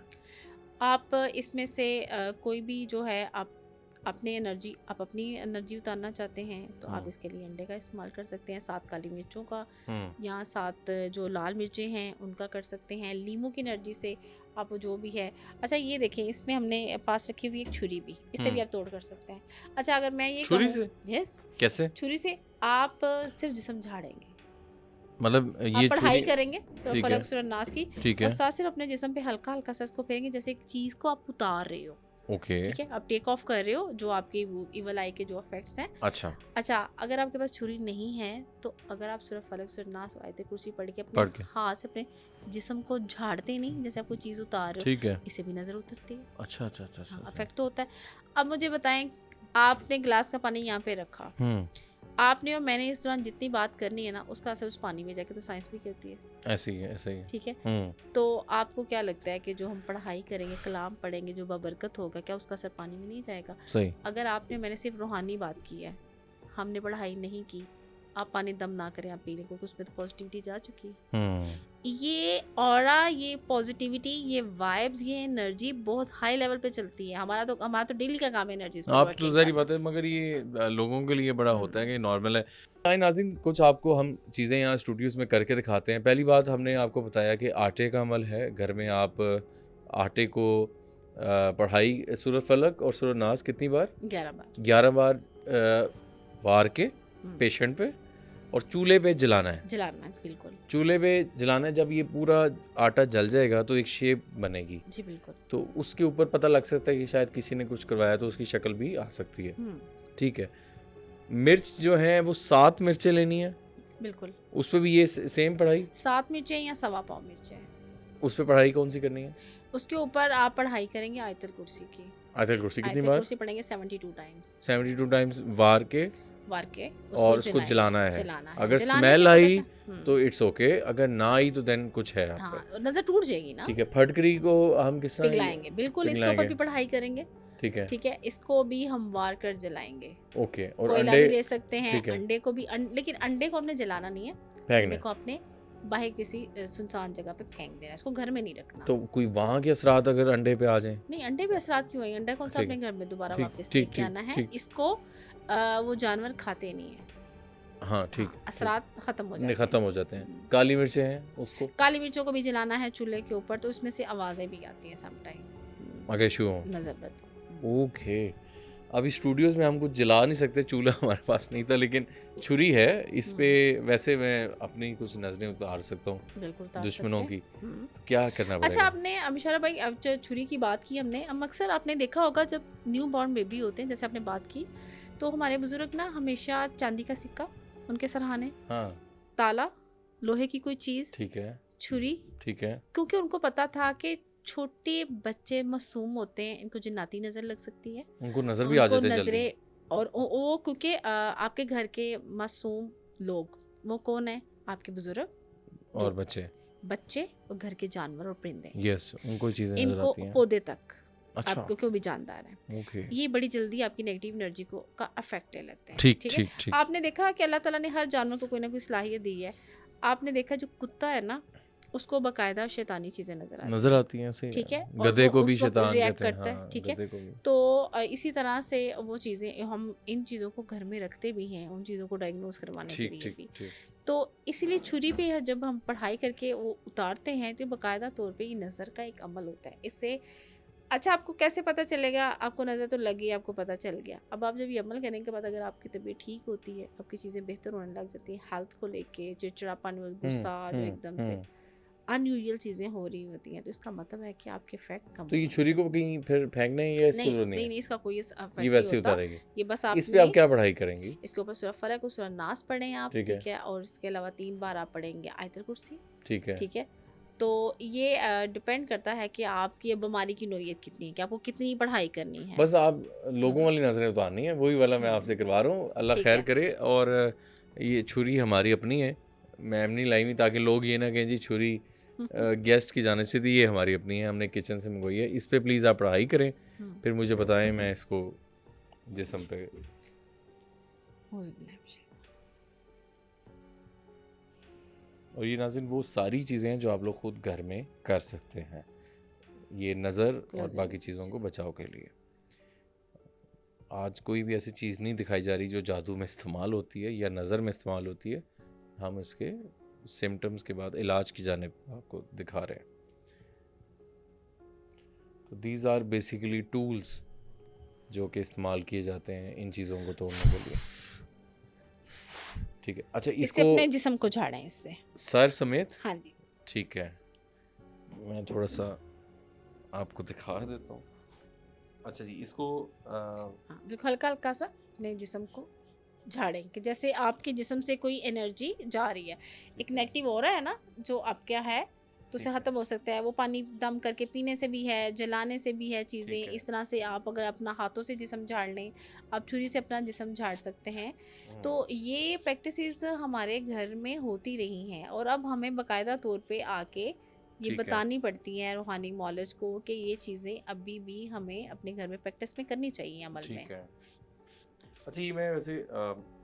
आप इसमें से कोई भी जो है, आप अपनी एनर्जी उतारना चाहते हैं, तो आप इसके लिए अंडे का इस्तेमाल कर सकते हैं, 7 काली मिर्चों का, या 7 जो लाल मिर्चें हैं उनका कर सकते हैं, लीमू की एनर्जी से आप जो भी है। अच्छा, ये देखें, इसमें हमने पास रखी हुई एक छुरी भी, इससे भी आप तोड़ कर सकते हैं। अच्छा, अगर मैं ये छुरी कहूँ, से? यस, कैसे? छुरी से आप सिर्फ जिस्म झाड़ेंगे, मतलब आप ये पढ़ाई छुरी करेंगे सूरह ठीक है फलक सूरह नास की, ठीक और है साथ सिर्फ अपने जिस्म पे हल्का हल्का सा इसको फेरेंगे, जैसे एक चीज को आप उतार रहे हो। ओके ठीक है, आप टेक ऑफ कर रहे हो जो आपकी वो इवल आई के जो इफेक्ट्स हैं। अच्छा अच्छा, अगर आपके पास छुरी नहीं है तो अगर आप सूरह फलक सूरह नास और आयत कुर्सी पढ़ के अपने पढ़ के हाथ से अपने जिस्म को झाड़ते नहीं, जैसे आप कोई चीज उतार रहे ठीक है हो, इससे भी नजर उतरती है। अच्छा अच्छा अच्छा हाँ, अच्छा इफेक्ट तो होता है। अब मुझे बताएं, आपने गिलास का पानी यहाँ पे रखा, हम्म आपने और मैंने इस दौरान जितनी बात करनी है ना, उसका असर उस पानी में जाके तो साइंस भी कहती है। ऐसे ही है ऐसे ही है ठीक है, हम्म तो आपको क्या लगता है कि जो हम पढ़ाई करेंगे, कलाम पढ़ेंगे, जो बबरकत होगा, क्या उसका असर पानी में नहीं जाएगा? सही अगर आपने मैंने सिर्फ रूहानी बात की है, हमने पढ़ाई नहीं की, आप पानी दम ना करें, आप पी लें, क्योंकि उसमें तो पॉजिटिविटी जा चुकी है। हम्म ये ऑरा, ये पॉजिटिविटी, ये वाइब्स, ये एनर्जी बहुत हाई लेवल पे चलती है। हमारा तो डेली का काम है एनर्जीज को आप तो वर्किंग ज़ाहिर करना। बात है मगर ये लोगों के लिए बड़ा होता है हम्म, कि नॉर्मल है। हाय नाज़रीन, कुछ आपको हम चीज़ें यहाँ स्टूडियोज़ में करके दिखाते हैं। पहली बात हमने आपको बताया कि आटे का अमल है। घर में आप आटे को पढ़ाई सूरह फलक और सूरह नास कितनी बार? 11 बार 11 बार वार के हम्म, पेशेंट पे और चूल्हे पे जलाना है। जलाना है, बिल्कुल चूल्हे पे जलाना है। जब ये पूरा आटा जल जाएगा तो एक शेप बनेगी, जी, बिल्कुल। तो उसके ऊपर पता लग सकता है कि शायद किसी ने कुछ करवाया, तो उसकी शक्ल भी आ सकती है। ठीक है। मिर्च जो है वो 7 मिर्चें लेनी है, बिल्कुल उस पर भी ये सेम पढ़ाई? 7 मिर्चें या सवा पाव मिर्चें, उस पर पढ़ाई कौन सी करनी है? उसके ऊपर आप पढ़ाई करेंगे आयतल कुर्सी की। आयतल कुर्सी कितनी आयतल बार? कुर्सी पढ़ेंगे 72 टाइम्स 72 टाइम्स वार के, वार के और उसको जलाना है। जलाना है। अगर जलाने से स्मेल पता आई हम्म, तो इट्स ओके, अगर ना आई तो देन कुछ है आप हाँ, पे। नजर टूट जाएगी ना। ठीक है। फटकरी को हम किस तरह पिघलाएंगे, बिल्कुल इसके ऊपर पिघलाएंगे? भी पढ़ाई करेंगे। ठीक है ठीक है, इसको भी हम वार कर जलाएंगे। ओके। और कोयला अंडे? भी ले सकते हैं, ठीक है, अंडे को भी लेकिन अंडे को हमने जलाना नहीं है, फेंकना अंडे है। को अपने बाहर किसी सुनसान जगह पे फेंक देना है, इसको घर में नहीं रखना। तो कोई वहाँ के असरात अगर अंडे पे आ जाएं? नहीं, अंडे पे असरात क्यों है? अंडा कौन सा ठीक अपने है घर में दोबारा ठीक वापस ठीक लेके ठीक आना है? ठीक इसको वो जानवर खाते नहीं है। हाँ ठीक हाँ, ठीक। असरात खत्म हो नहीं, जाते हैं ख़त्म हो इससे। जाते हैं। काली मिर्चें हैं उसको काली मिर्चों को भी जलाना है चूल्हे के ऊपर, तो उसमें से आवाज़ें भी आती हैं सम टाइम, अगर इशू हो। नजर बद। ओके। अभी स्टूडियोज़ में हम कुछ जला नहीं सकते, चूल्हा हमारे पास नहीं था, लेकिन छुरी है इस पे। वैसे मैं अपनी कुछ नज़रें उतार सकता हूँ बिल्कुल उतार दुश्मनों सकते की, हैं। तो क्या करना अच्छा, पड़ेगा? आपने अमिशारा भाई, अब जो छुरी की बात की हमने, अब अक्सर आपने देखा होगा जब न्यू बॉर्न बेबी होते हैं, जैसे आपने बात की, तो हमारे बुजुर्ग ना हमेशा चांदी का सिक्का उनके सरहाने, हाँ ताला, लोहे की कोई चीज़, ठीक है छुरी, ठीक है क्योंकि उनको पता था कि छोटे बच्चे मासूम होते हैं, इनको जिन्नाती नज़र लग सकती है, उनको नज़र भी आ उनको जाते हैं जल्दी। नज़रें, और वो क्योंकि आपके घर के मासूम लोग वो कौन है? आपके बुजुर्ग, और दो बच्चे और घर के जानवर और परिंदे, यस, उनको ये चीज़ें नज़र इनको आती हैं। पौधे तक, अच्छा आप क्योंकि वो भी जानदार हैं, ओके ये बड़ी जल्दी आपकी नेगेटिव एनर्जी को का अफेक्ट ले लेते हैं। ठीक ठीक है, ठीक ठीक। आपने देखा कि अल्लाह ताला ने हर जानवर को कोई ना कोई सलाहियत दी है। आपने देखा जो कुत्ता है ना, उसको बाकायदा शैतानी चीज़ें नजर आती नज़र हैं। आती हैं सही। ठीक है, और गधे वो को भी उस वक्त शैतान रिएक्ट कहते हैं। करता है। हाँ ठीक है, गधे को भी। तो इसी तरह से वो चीज़ें हम इन चीज़ों को घर में रखते भी हैं, उन चीज़ों को डायग्नोज करवाने के ठीक लिए ठीक भी। ठीक। तो इसीलिए छुरी पे जब हम पढ़ाई करके वो उतारते हैं, तो बाकायदा तौर पे ये नज़र का एक अमल होता है। इससे अच्छा, आपको कैसे पता चलेगा? आपको नज़र तो लगी, आपको पता चल गया। अब आप जब ये अमल करने के बाद अगर आपकी तबीयत ठीक होती है, आपकी चीज़ें बेहतर होने लग जाती हैं, हेल्थ को लेके चिड़चिड़ापन, गुस्सा जो एकदम से अनयूजुअल चीज़ें हो रही होती हैं, तो इसका मतलब है कि आपके इफेक्ट कम तो ये छुरी को कहीं फिर फेंकना ही है, इसको नहीं जरूरत नहीं नहीं नहीं, इसका कोई इफेक्ट है, ये नहीं वैसे होता। उतारेगी? ये बस इस पे आप आपने क्या पढ़ाई करेंगी? इसके ऊपर सूरह फलक और सूरह नास पढ़ें आप। ठीक है। ठीक है, और इसके अलावा 3 बार आप पढ़ेंगे आयतल कुर्सी। ठीक है ठीक है, तो ये डिपेंड करता है कि आपकी बीमारी की नौयत कितनी है, कि आपको कितनी पढ़ाई करनी है। बस आप लोगों वाली नज़रें उतारनी है, वही वाला मैं आपसे करवा रहा हूँ। अल्लाह ठीक खैर है। करे। और ये छुरी हमारी अपनी है, मैम नहीं लाई हुई, ताकि लोग ये ना कहें जी छुरी गेस्ट की जानिब से थी। ये हमारी अपनी है, हमने किचन से मंगवाई है। इस पे प्लीज़ आप पढ़ाई करें, फिर मुझे बताएं, मैं इसको जिस्म पे। और ये नाज़रीन वो सारी चीज़ें हैं जो आप लोग खुद घर में कर सकते हैं, ये नज़र और बाकी चीज़ों को बचाव के लिए। आज कोई भी ऐसी चीज़ नहीं दिखाई जा रही जो जादू में इस्तेमाल होती है या नज़र में इस्तेमाल होती है। हम इसके सिम्टम्स के बाद इलाज की जानिब आपको दिखा रहे हैं। तो दीज आर बेसिकली टूल्स जो कि इस्तेमाल किए जाते हैं इन चीज़ों को तोड़ने के लिए। ठीक है। अच्छा, इससे इसको अपने जिस्म को झाड़ें इससे। सर समेत? हाँ जी। ठीक है, मैं थोड़ा सा आपको दिखा देता हूँ। अच्छा जी, इसको हाँ, बिल्कुल हल्का हल्का सा अपने जिस्म को झाड़ें कि जैसे आपके जिस्म से कोई एनर्जी जा रही है। एक नेगेटिव हो रहा है ना जो आपका है, तो उसे ठीक है। ख़त्म हो सकता है। वो पानी दम करके पीने से भी है, जलाने से भी है चीज़ें। ठीक है। इस तरह से आप अगर अपना हाथों से जिस्म झाड़ लें, आप छुरी से अपना जिस्म झाड़ सकते हैं। तो ये प्रैक्टिसेस हमारे घर में होती रही हैं और अब हमें बाकायदा तौर पे आके ये ठीक है। बतानी पड़ती हैं रूहानी नॉलेज को कि ये चीज़ें अभी भी हमें अपने घर में प्रैक्टिस में करनी चाहिए अमल में। ठीक है। अच्छा, ये मैं वैसे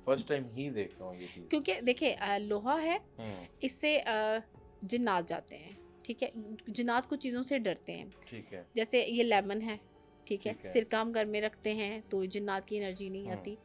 फर्स्ट टाइम ही देख रहा हूँ ये चीज़। क्योंकि देखिए लोहा है, इससे जिन्नात जाते हैं। ठीक है, जिन्नात कुछ चीज़ों से डरते हैं। ठीक है। जैसे ये लेमन है, ठीक है, ठीक है। सिरका हम घर में रखते हैं तो जिन्नात की एनर्जी नहीं आती।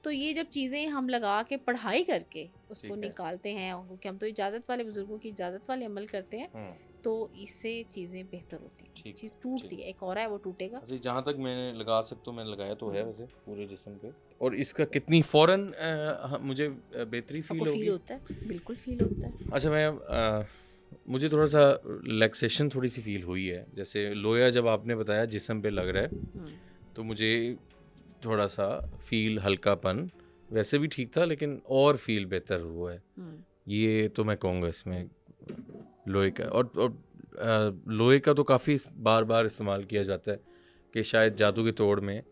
तो ये जब चीज़ें हम लगा के पढ़ाई करके उसको ठीक है। निकालते हैं, क्योंकि हम तो इजाज़त वाले बुजुर्गों की इजाज़त वाले अमल करते हैं, तो इससे चीज़ें बेहतर होती हैं। ठीक, चीज़ टूटती है, एक और है वो टूटेगा। अच्छा, जहाँ तक मैंने लगा सकता हूँ मैंने लगाया तो है हम्म। वैसे पूरे जिस्म पे। और इसका कितनी फ़ौरन मुझे बेहतरी आपको फील फील होगी? होता है, बिल्कुल फील होता है। अच्छा, मैं मुझे थोड़ा सा रिलैक्सेशन थोड़ी सी फील हुई है। जैसे लोया जब आपने बताया जिस्म पे लग रहा है, तो मुझे थोड़ा सा फील हल्कापन, वैसे भी ठीक था लेकिन और फील बेहतर हुआ है। ये तो मैं कहूँगा इसमें लोहे का। और लोहे का तो काफ़ी बार बार इस्तेमाल किया जाता है कि शायद जादू के तोड़ में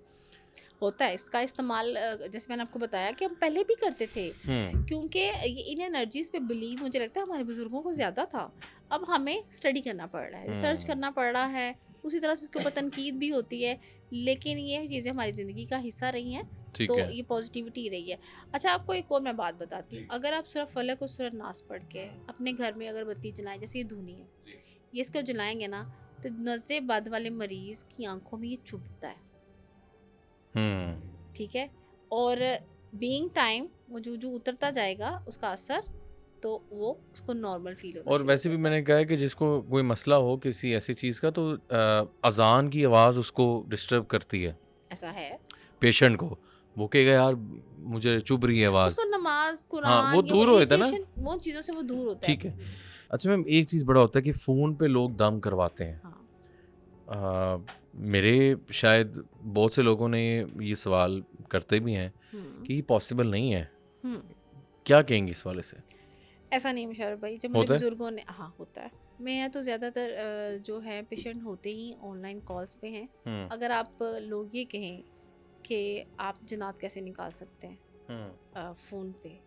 होता है इसका इस्तेमाल। जैसे मैंने आपको बताया कि हम पहले भी करते थे, क्योंकि ये इन एनर्जीज पे बिलीव मुझे लगता है हमारे बुजुर्गों को ज़्यादा था। अब हमें स्टडी करना पड़ रहा है, रिसर्च करना पड़ रहा है, उसी तरह से उसके ऊपर तनकीद भी होती है, लेकिन ये चीज़ें हमारी ज़िंदगी का हिस्सा रही हैं। ठीक तो है। ये पॉजिटिविटी रही है। अच्छा, आपको एक और मैं बात बताती हूँ। अगर आप सूरह फलक और सूरह नास पढ़ के अपने घर में अगरबत्ती जलाएं, जैसे ये धुनी है, ये इसको जलाएंगे ना, तो नजरे बद वाले मरीज की आंखों में ये चुभता है। ठीक है, और बीइंग टाइम वो जो उतरता जाएगा उसका असर, तो वो उसको नॉर्मल फील होना और शुरू वैसे हो भी जाता है। मैंने कहा है कि जिसको कोई मसला हो किसी ऐसी चीज़ का, तो अजान की आवाज़ उसको डिस्टर्ब करती है, ऐसा है, पेशेंट को। वो कहेगा यार मुझे चुभ रही है आवाज़। उसको नमाज हाँ, वो कुरान या वो दूर हो जाता है ना। इरिटेशन, वो चीज़ों से वो दूर होता ठीक है। है। अच्छा मैम, एक चीज़ बड़ा होता है कि फ़ोन पे लोग दम करवाते हैं। हाँ। मेरे शायद बहुत से लोगों ने ये सवाल करते भी हैं कि ये पॉसिबल नहीं है। क्या कहेंगे इस वाले से? ऐसा नहीं मुशर्रफ भाई, जब मुझे होता है? बुजुर्गों ने, हाँ होता है। मैं तो ज़्यादातर जो है पेशेंट होते ही ऑनलाइन कॉल्स पे हैं। अगर आप लोग ये कहें कि आप जिन्नात कैसे निकाल सकते हैं फ़ोन पे,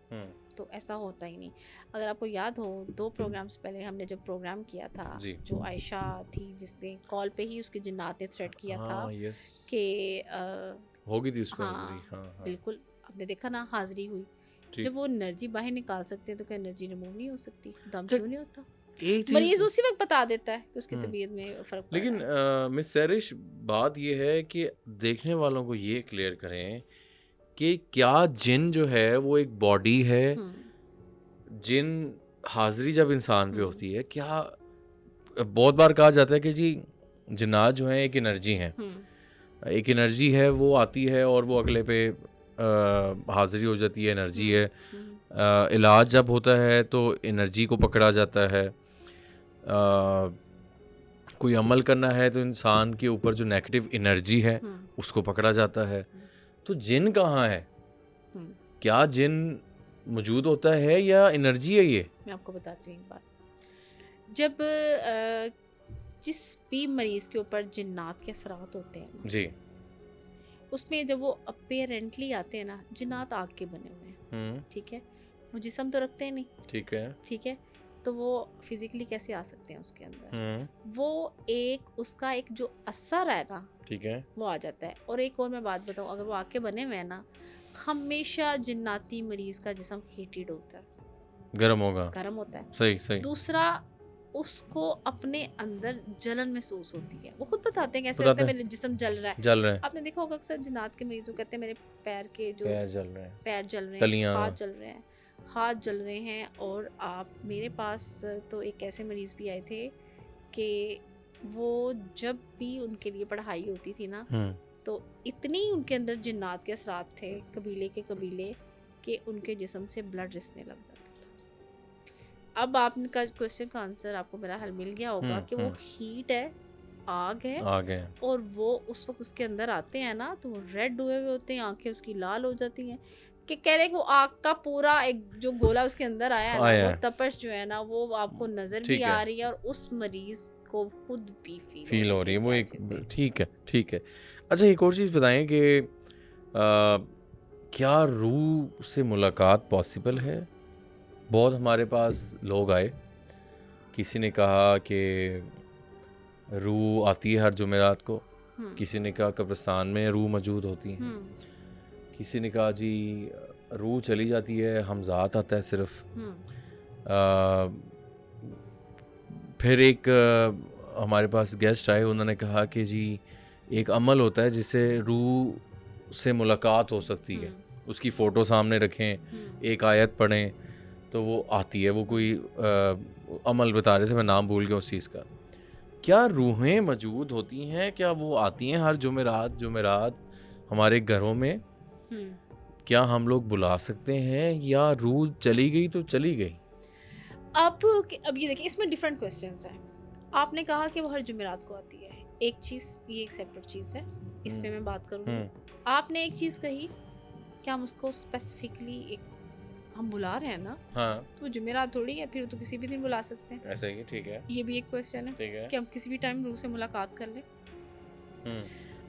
तो ऐसा होता ही नहीं। अगर आपको याद हो 2 प्रोग्राम्स पहले हमने जब प्रोग्राम किया था, जो आयशा थी जिसने कॉल पे ही उसके जिन्नात ने थ्रेट किया था कि हो गई थी उस पर हाँ, हाजिरी। हाँ। बिल्कुल, आपने देखा ना हाजिरी हुई। जब वो एनर्जी बाहर निकाल सकते हैं तो क्या एनर्जी रिमूव नहीं हो सकती? दम क्यों नहीं होता? एक मरीज चीज़ उसी वक्त बता देता है कि उसकी तबीयत में फ़र्क पड़ लेकिन रहा है। मिस सैरिश, बात ये है कि देखने वालों को ये क्लियर करें कि क्या जिन जो है वो एक बॉडी है, जिन हाजिरी जब इंसान पे होती है, क्या बहुत बार कहा जाता है कि जी जिन्नात जो है एक एनर्जी है, एक एनर्जी है, वो आती है और वो अगले पे हाजिरी हो जाती है, एनर्जी है। इलाज जब होता है तो एनर्जी को पकड़ा जाता है। कोई अमल करना है तो इंसान के ऊपर जो नेगेटिव एनर्जी है उसको पकड़ा जाता है। तो जिन कहाँ है? क्या जिन मौजूद होता है या एनर्जी है ये? मैं आपको बताती हूँ एक बात। जब जिस भी मरीज के ऊपर जिन्नात के असरात होते हैं ना, जी, उसमें जब वो अपेरेंटली आते हैं ना, जिन्नात आग के बने हुए हैं, ठीक है, वो जिस्म तो रखते हैं नहीं, ठीक है, ठीक है, तो वो फिजिकली कैसे आ सकते हैं उसके अंदर? वो एक उसका एक जो असर है ना, ठीक है, वो आ जाता है। और एक और मैं बात बताऊं, अगर वो आग के बने हुए हैं ना, हमेशा जिन्नाती मरीज का जिस्म हीटेड होता है, गर्म होगा, गर्म होता है। सही सही। दूसरा, उसको अपने अंदर जलन महसूस होती है। वो खुद बताते हैं कैसे लगता है, मेरे जिस्म जल रहा है। जल रहे हैं, आपने देखा होगा अक्सर जिन्नात के मरीजों कहते हैं मेरे पैर के जो पैर जल रहे हैं, पैर जल रहे तलियां, हैं, हाथ जल रहे हैं, हाथ जल रहे हैं। और आप, मेरे पास तो एक ऐसे मरीज भी आए थे कि वो जब भी उनके लिए पढ़ाई होती थी ना, तो इतनी उनके अंदर जिन्नात के असरात थे, कबीले के कबीले, कि उनके जिस्म से ब्लड रिसने लग जाता था। अब आपका क्वेश्चन का आंसर आपको मेरा हल मिल गया होगा कि वो हीट है, आग है, आ गए। और वो उस वक्त उसके अंदर आते हैं ना तो वो रेड हुए हुए होते हैं, आंखें उसकी लाल हो जाती हैं, कि कह रहे हैं कि वो आग का पूरा एक जो गोला उसके अंदर आया है ना, आया वो है। तपश जो है ना वो आपको नजर भी ठीक है। आ रही है और उस मरीज को खुद भी फील हो रही है वो एक। अच्छे से। ठीक है, ठीक है। अच्छा, एक और चीज़ बताएं कि क्या रूह से मुलाकात पॉसिबल है? बहुत हमारे पास लोग आए, किसी ने कहा कि रूह आती है हर जुमेरात को, किसी ने कहा कब्रिस्तान में रूह मौजूद होती है, किसी ने कहा जी रूह चली जाती है, हमज़ात आता है सिर्फ। फिर एक हमारे पास गेस्ट आए, उन्होंने कहा कि जी एक अमल होता है जिससे रूह से मुलाकात हो सकती है, उसकी फ़ोटो सामने रखें, एक आयत पढ़ें तो वो आती है। वो कोई अमल बता रहे थे, मैं नाम भूल गया उस चीज़ का। क्या रूहें मौजूद होती हैं? क्या वो आती हैं हर जुमेरात हमारे घरों में? क्या हम लोग बुला सकते हैं, या रूह चली गई तो चली गई? अब ये देखिए, इसमें डिफरेंट क्वेश्चंस हैं। आपने कहा कि वो हर जुमेरात को आती है, एक चीज़ ये एक सेपरेट चीज़ है, इस पे मैं बात करूँगी। आपने एक चीज़ कही कि हम उसको स्पेसिफिकली एक हम बुला रहे हैं ना, हाँ, तो जुमेरात थोड़ी है, फिर तो किसी भी दिन बुला सकते हैं। ऐसा ही, ठीक है, ये भी एक क्वेश्चन है ठीक है। कि हम किसी भी टाइम रूह से मुलाकात कर लें। हम्म,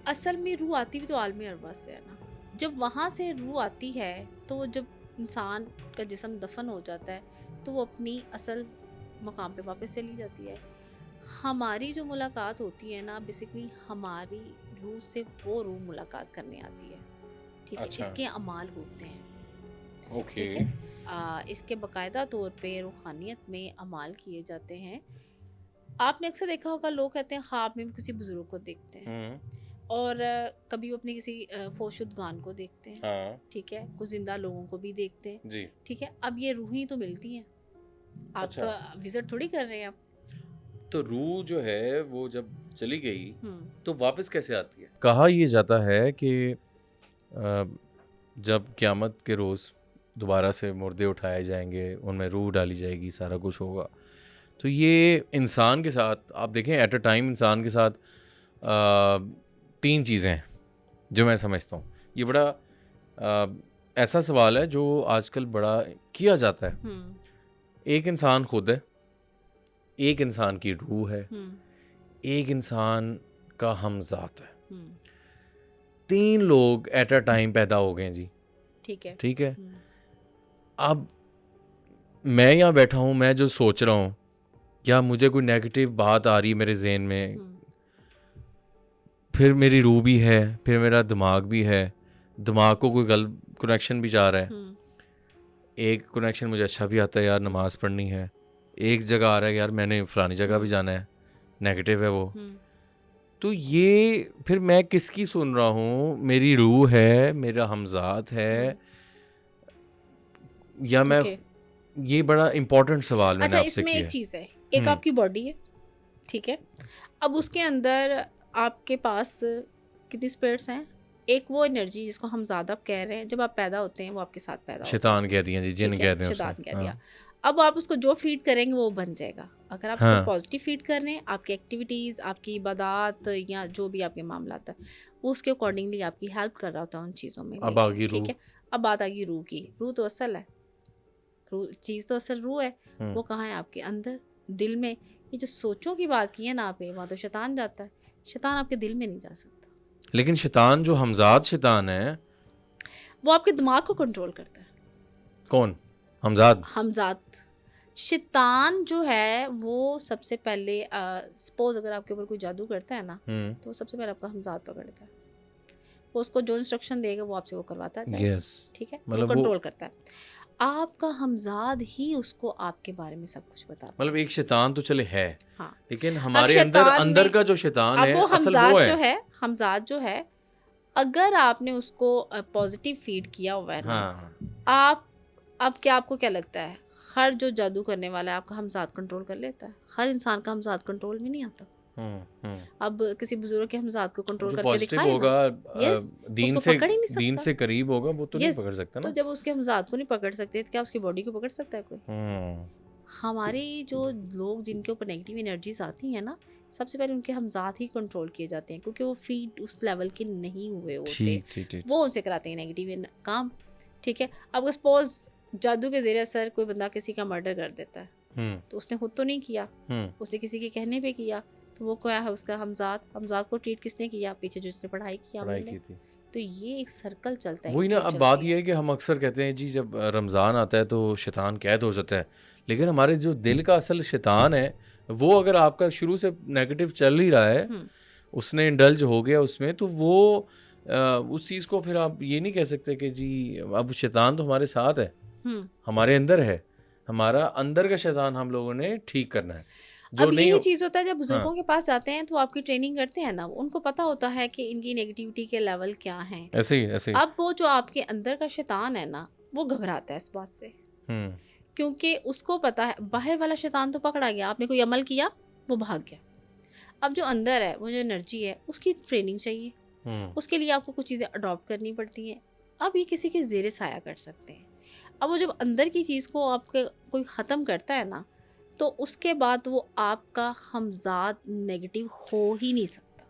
असल में रूह आती भी तो आलमी अरवा से है ना। जब वहाँ से रूह आती है तो वो जब इंसान का जिस्म दफन हो जाता है तो वो अपनी असल मकाम पे वापस चली जाती है। हमारी जो मुलाकात होती है ना, बेसिकली हमारी रूह से वो रूह मुलाकात करने आती है, ठीक है। अच्छा। इसके अमाल होते हैं, ओके। ठीक है। इसके बाकायदा तौर पे रूहानियत में अमाल किए जाते हैं। आपने अक्सर देखा होगा, लोग कहते हैं ख्वाब में वो किसी बुजुर्ग को देखते हैं, और कभी वो अपने किसी फोशुदगान को देखते हैं, हाँ ठीक है। कुछ जिंदा लोगों को भी देखते हैं जी। ठीक है। अब ये रूहें तो मिलती हैं, आप अच्छा। विजिट थोड़ी कर रहे हैं आप। तो रूह जो है वो जब चली गई तो वापस कैसे आती है? कहा यह जाता है कि जब क़यामत के रोज़ दोबारा से मुर्दे उठाए जाएंगे, उनमें रूह डाली जाएगी, सारा कुछ होगा, तो ये इंसान के साथ आप देखें एट अ टाइम इंसान के साथ 3 चीज़ें हैं जो मैं समझता हूँ। ये बड़ा ऐसा सवाल है जो आजकल बड़ा किया जाता है। एक इंसान खुद है, एक इंसान की रूह है, एक इंसान का हमज़ात है। 3 लोग एट अ टाइम पैदा हो गए जी, ठीक है, ठीक है। अब मैं यहाँ बैठा हूँ, मैं जो सोच रहा हूँ, या मुझे कोई नेगेटिव बात आ रही है मेरे जहन में, फिर मेरी रूह भी है, फिर मेरा दिमाग भी है, दिमाग को कोई गलत कनेक्शन भी जा रहा है। एक कनेक्शन मुझे अच्छा भी आता है, यार नमाज पढ़नी है, एक जगह आ रहा है यार मैंने फलानी जगह भी जाना है, नेगेटिव है वो। तो ये फिर मैं किसकी सुन रहा हूँ? मेरी रूह है, मेरा हमज़ात है, या मैं ये बड़ा इम्पोर्टेंट सवाल मैंने आपसे इसमें किया। एक चीज़ है, एक आपकी बॉडी है, ठीक है। अब उसके अंदर आपके पास कितनी स्पिरिट्स हैं? एक वो एनर्जी जिसको हम ज़्यादा कह रहे हैं, जब आप पैदा होते हैं वो आपके साथ पैदा होता है। शैतान कह दिया जी, जिन कहते हैं शैतान उसको। कह दिया। अब आप उसको जो फीड करेंगे वो बन जाएगा। अगर आप उसको पॉजिटिव फीड कर रहे हैं, आपकी एक्टिविटीज़, आपकी इबादत या जो भी आपके मामला है, वो उसके अकॉर्डिंगली आपकी हेल्प कर रहा होता है उन चीज़ों में। अब आ गई रूह। ठीक है, अब बात आ गई रूह की। रूह तो असल है, रूह चीज़ तो असल रूह है। वो कहाँ है? आपके अंदर, दिल में। ये जो सोचों की बात की है ना आपे, वहाँ तो शैतान जाता है। शैतान आपके दिल में नहीं जा सकता। लेकिन शैतान जो हमज़ात शैतान है वो आपके दिमाग को कंट्रोल करता है। कौन? हमज़ात। हमज़ात शैतान जो है वो सबसे पहले सपोज अगर आपके ऊपर कोई जादू करता है ना, तो सबसे पहले आपका हमज़ात पकड़ता है। वो उसको जो इंस्ट्रक्शन देगा वो आपसे वो करवाता है। yes. ठीक है, मतलब वो कंट्रोल करता है। आपका हमज़ाद ही उसको आपके बारे में सब कुछ बताता है। मतलब एक शैतान तो चले है, हाँ। लेकिन हमारे अंदर का जो शैतान है, वो असल वो जो है, हमज़ाद जो है, अगर आपने उसको पॉजिटिव फीड किया हुआ है ना, आप अब क्या आपको क्या लगता है, हर जो जादू करने वाला है आपका हमज़ाद कंट्रोल कर लेता है? हर इंसान का हमज़ाद कंट्रोल में नहीं आता। अब किसी बुजुर्ग के हमजाद को कंट्रोल जो करके पॉजिटिव दिखाए होगा ना, यस, दीन उसको से पकड़ ही नहीं दीन सकता। से करीब होगा वो तो नहीं यस, पकड़ सकता तो ना। जब उसके हमजाद को नहीं पकड़ सकते तो क्या उसकी बॉडी को पकड़ सकता है कोई? हमारी जो लोग जिनके ऊपर नेगेटिव एनर्जीज आती हैं ना, सबसे पहले उनके हमजाद ही कंट्रोल किए जाते हैं, क्योंकि वो फीड उस लेवल के नहीं हुए होते, ठीक ठीक ठीक। वो उनसे कराते हैं नेगेटिव काम। ठीक है, अब सपोज जादू के ज़रिए असर कोई बंदा किसी का मर्डर कर देता है, तो उसने खुद तो नहीं किया, उसने किसी के कहने पे किया, तो वो क्या है उसका हमजाद को ट्रीट किसने किया? पीछे जो उसने पढ़ाई की थी। तो ये एक सर्कल चलता है। वही ना, अब बात ये है कि हम अक्सर कहते हैं जी जब रमज़ान आता है तो शैतान कैद हो जाता है, लेकिन हमारे जो दिल का असल शैतान है वो अगर आपका शुरू से नेगेटिव चल ही रहा है, उसने इंडल्ज हो गया उसमें, तो वो उस चीज़ को फिर आप ये नहीं कह सकते कि जी अब शैतान तो हमारे साथ है, हमारे अंदर है, हमारा अंदर का शैतान हम लोगों ने ठीक करना है। जो अब नहीं यही चीज़ होता है जब बुजुर्गों के पास जाते हैं तो आपकी ट्रेनिंग करते हैं ना, उनको पता होता है कि इनकी नेगेटिविटी के लेवल क्या हैं। ऐसे ही अब वो जो आपके अंदर का शैतान है ना, वो घबराता है इस बात से, क्योंकि उसको पता है बाहर वाला शैतान तो पकड़ा गया, आपने कोई अमल किया वो भाग गया। अब जो अंदर है वो जो एनर्जी है उसकी ट्रेनिंग चाहिए, उसके लिए आपको कुछ चीज़ें अडॉप्ट करनी पड़ती हैं। अब ये किसी के ज़ेरे साया कर सकते हैं। अब वो जब अंदर की चीज़ को आपके कोई ख़त्म करता है ना, तो उसके बाद वो आपका हमजाद नेगेटिव हो ही नहीं सकता।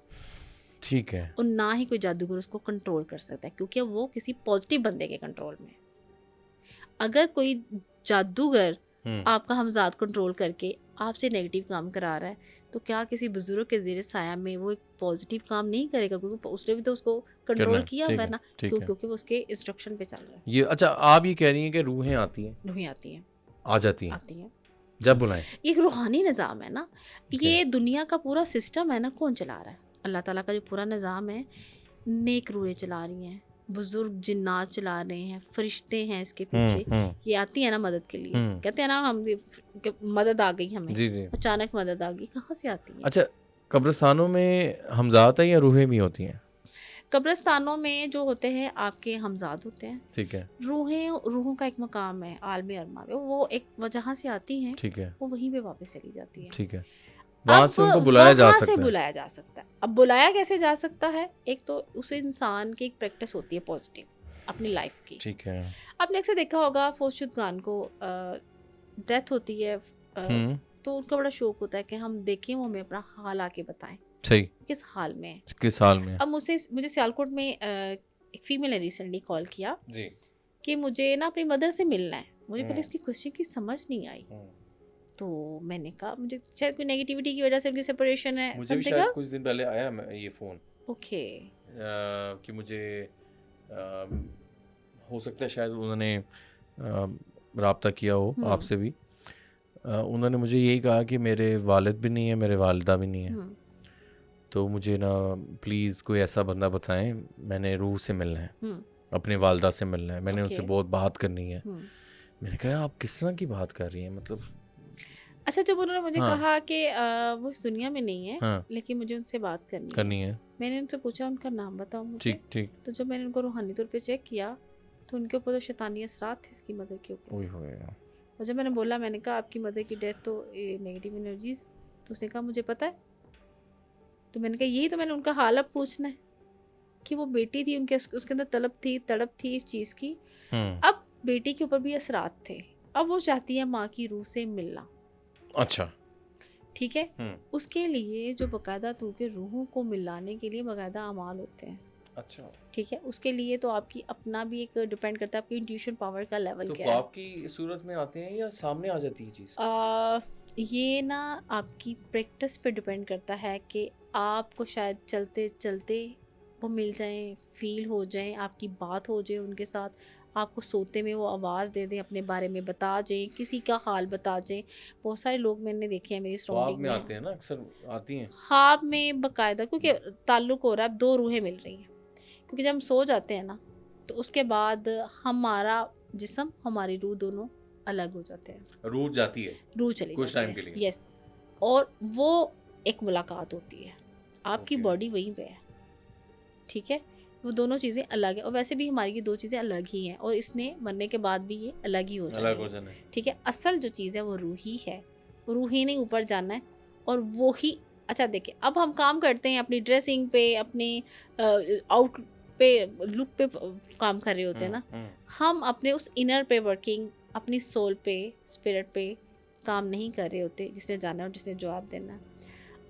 ठीक है, और ना ही कोई जादूगर उसको कंट्रोल कर सकता है, क्योंकि वो किसी पॉजिटिव बंदे के कंट्रोल में। अगर कोई जादूगर आपका हमजाद कंट्रोल करके आपसे नेगेटिव काम करा रहा है, तो क्या किसी बुजुर्ग के ज़ेरे साया में वो एक पॉजिटिव काम नहीं करेगा? क्योंकि उसने भी तो उसको कंट्रोल किया हुआ है ना, क्योंकि वो उसके इंस्ट्रक्शन पे चल रहा है। ये अच्छा, आप ये कह रही हैं कि रूहें आती हैं? रूहें आती हैं, आ जाती हैं जब बुलाएं। एक रूहानी निज़ाम है ना, ये दुनिया का पूरा सिस्टम है ना, कौन चला रहा है? अल्लाह ताला का जो पूरा निज़ाम है, नेक रूहें चला रही हैं, बुजुर्ग जिन्नात चला रहे हैं, फरिश्ते हैं इसके पीछे, ये आती है ना मदद के लिए। कहते हैं ना हम मदद आ गई हमें, जी जी। अचानक मदद आ गई, कहाँ से आती है? अच्छा, कब्रिस्तानों में हमजात है या रूहें भी होती हैं? कब्रिस्तानों में जो होते हैं आपके हमजाद होते हैं, ठीक है। रूहों का एक मकाम है आलमे अरमा में, वो एक जहाँ से आती हैं, ठीक है, वो वहीं पे वापस चली जाती है। ठीक है, वहाँ से उनको बुलाया जा सकता है। बुलाया जा सकता है। अब बुलाया कैसे जा सकता है? एक तो उस इंसान की एक प्रैक्टिस होती है पॉजिटिव अपनी लाइफ की। ठीक है, आपने अक्सर देखा होगा फौजशुद खान को डेथ होती है, तो उनका बड़ा शौक होता है कि हम देखें, वो हमें अपना हाल आके बताएं, सही, किस हाल में है, किस हाल में। अब मुझे सियालकोट में एक फीमेल ने रिसेंटली कॉल किया जी कि मुझे ना अपनी मदर से मिलना है। मुझे पहले उसकी क्वेश्चन की समझ नहीं आई, तो मैंने कहा मुझे शायद कोई नेगेटिविटी की वजह से उनकी सेपरेशन है। मुझे भी शायद कुछ दिन पहले आया ये फ़ोन, ओके, कि मुझे हो सकता है शायद उन्होंने रब्ता किया हो आपसे भी। उन्होंने मुझे यही कहा कि मेरे वालिद भी नहीं है, मेरे वालिदा भी नहीं है, तो मुझे ना प्लीज़ कोई ऐसा बंदा बताएं, मैंने रूह से मिलना है, अपने वालदा से मिलना है, मैंने उनसे बहुत बात करनी है। मैंने कहा आप किस तरह की बात कर रही हैं, मतलब। अच्छा, जब उन्होंने मुझे कहा कि वो इस दुनिया में नहीं है, लेकिन मुझे उनसे बात करनी है, मैंने उनसे पूछा उनका नाम बताओ मुझे। ठीक ठीक। तो जब मैंने उनको रूहानी तौर पे चेक किया तो उनके ऊपर तो शैतानी असरात थे इसकी मदर के ऊपर। और जब मैंने बोला, मैंने कहा आपकी मदर की डेथ तो नेगेटिव एनर्जीज, तो उसने कहा मुझे पता है। तो मैंने कहा यही तो मैंने उनका हाल अब पूछना है कि वो बेटी थी, उनके उसके अंदर तड़प थी इस चीज़ की। अब बेटी के ऊपर भी असरात थे, अब वो चाहती है माँ की रूह से मिलना। अच्छा, ठीक है। उसके लिए जो बाकायदा तू के रूहों को मिलाने के लिए बाकायदा अमाल होते हैं। अच्छा, ठीक है। उसके लिए तो आपकी अपना भी एक डिपेंड करता है आपकी इंट्यूशन पावर का लेवल क्या है। तो आपकी सूरत में आते हैं या सामने आ जाती है चीज़? ये ना आपकी प्रैक्टिस पे डिपेंड करता है कि आपको शायद चलते चलते वो मिल जाएं, फील हो जाएं, आपकी बात हो जाए उनके साथ, आपको सोते में वो आवाज़ दे दें, अपने बारे में बता जाएं, किसी का हाल बता जाएं। बहुत सारे लोग मैंने देखे हैं मेरी सराउंडिंग में आते हैं ना, अक्सर आती हैं ख्वाब में बाकायदा, क्योंकि ताल्लुक़ हो रहा है, 2 रूहें मिल रही हैं। क्योंकि जब हम सो जाते हैं ना, तो उसके बाद हमारा जिस्म, हमारी रूह दोनों अलग हो जाते हैं। रूह जाती है, रूह चली कुछ टाइम के लिए। यस, और वो एक मुलाकात होती है, आपकी बॉडी वहीं पे है, ठीक है। वो दोनों चीज़ें अलग है, और वैसे भी हमारी ये 2 चीज़ें अलग ही हैं, और इसने मरने के बाद भी ये अलग ही हो जाना है, ठीक है। असल जो चीज़ है वो रूह ही है, रूह ही नहीं ऊपर जाना है, और वो ही अच्छा देखिए, अब हम काम करते हैं अपनी ड्रेसिंग पे, अपने आउट पे, लुक पे काम कर रहे होते हैं ना, हम अपने उस इनर पे वर्किंग, अपनी सोल पे, स्पिरिट पे काम नहीं कर रहे होते, जिसने जाना है और जिसने जवाब देना है।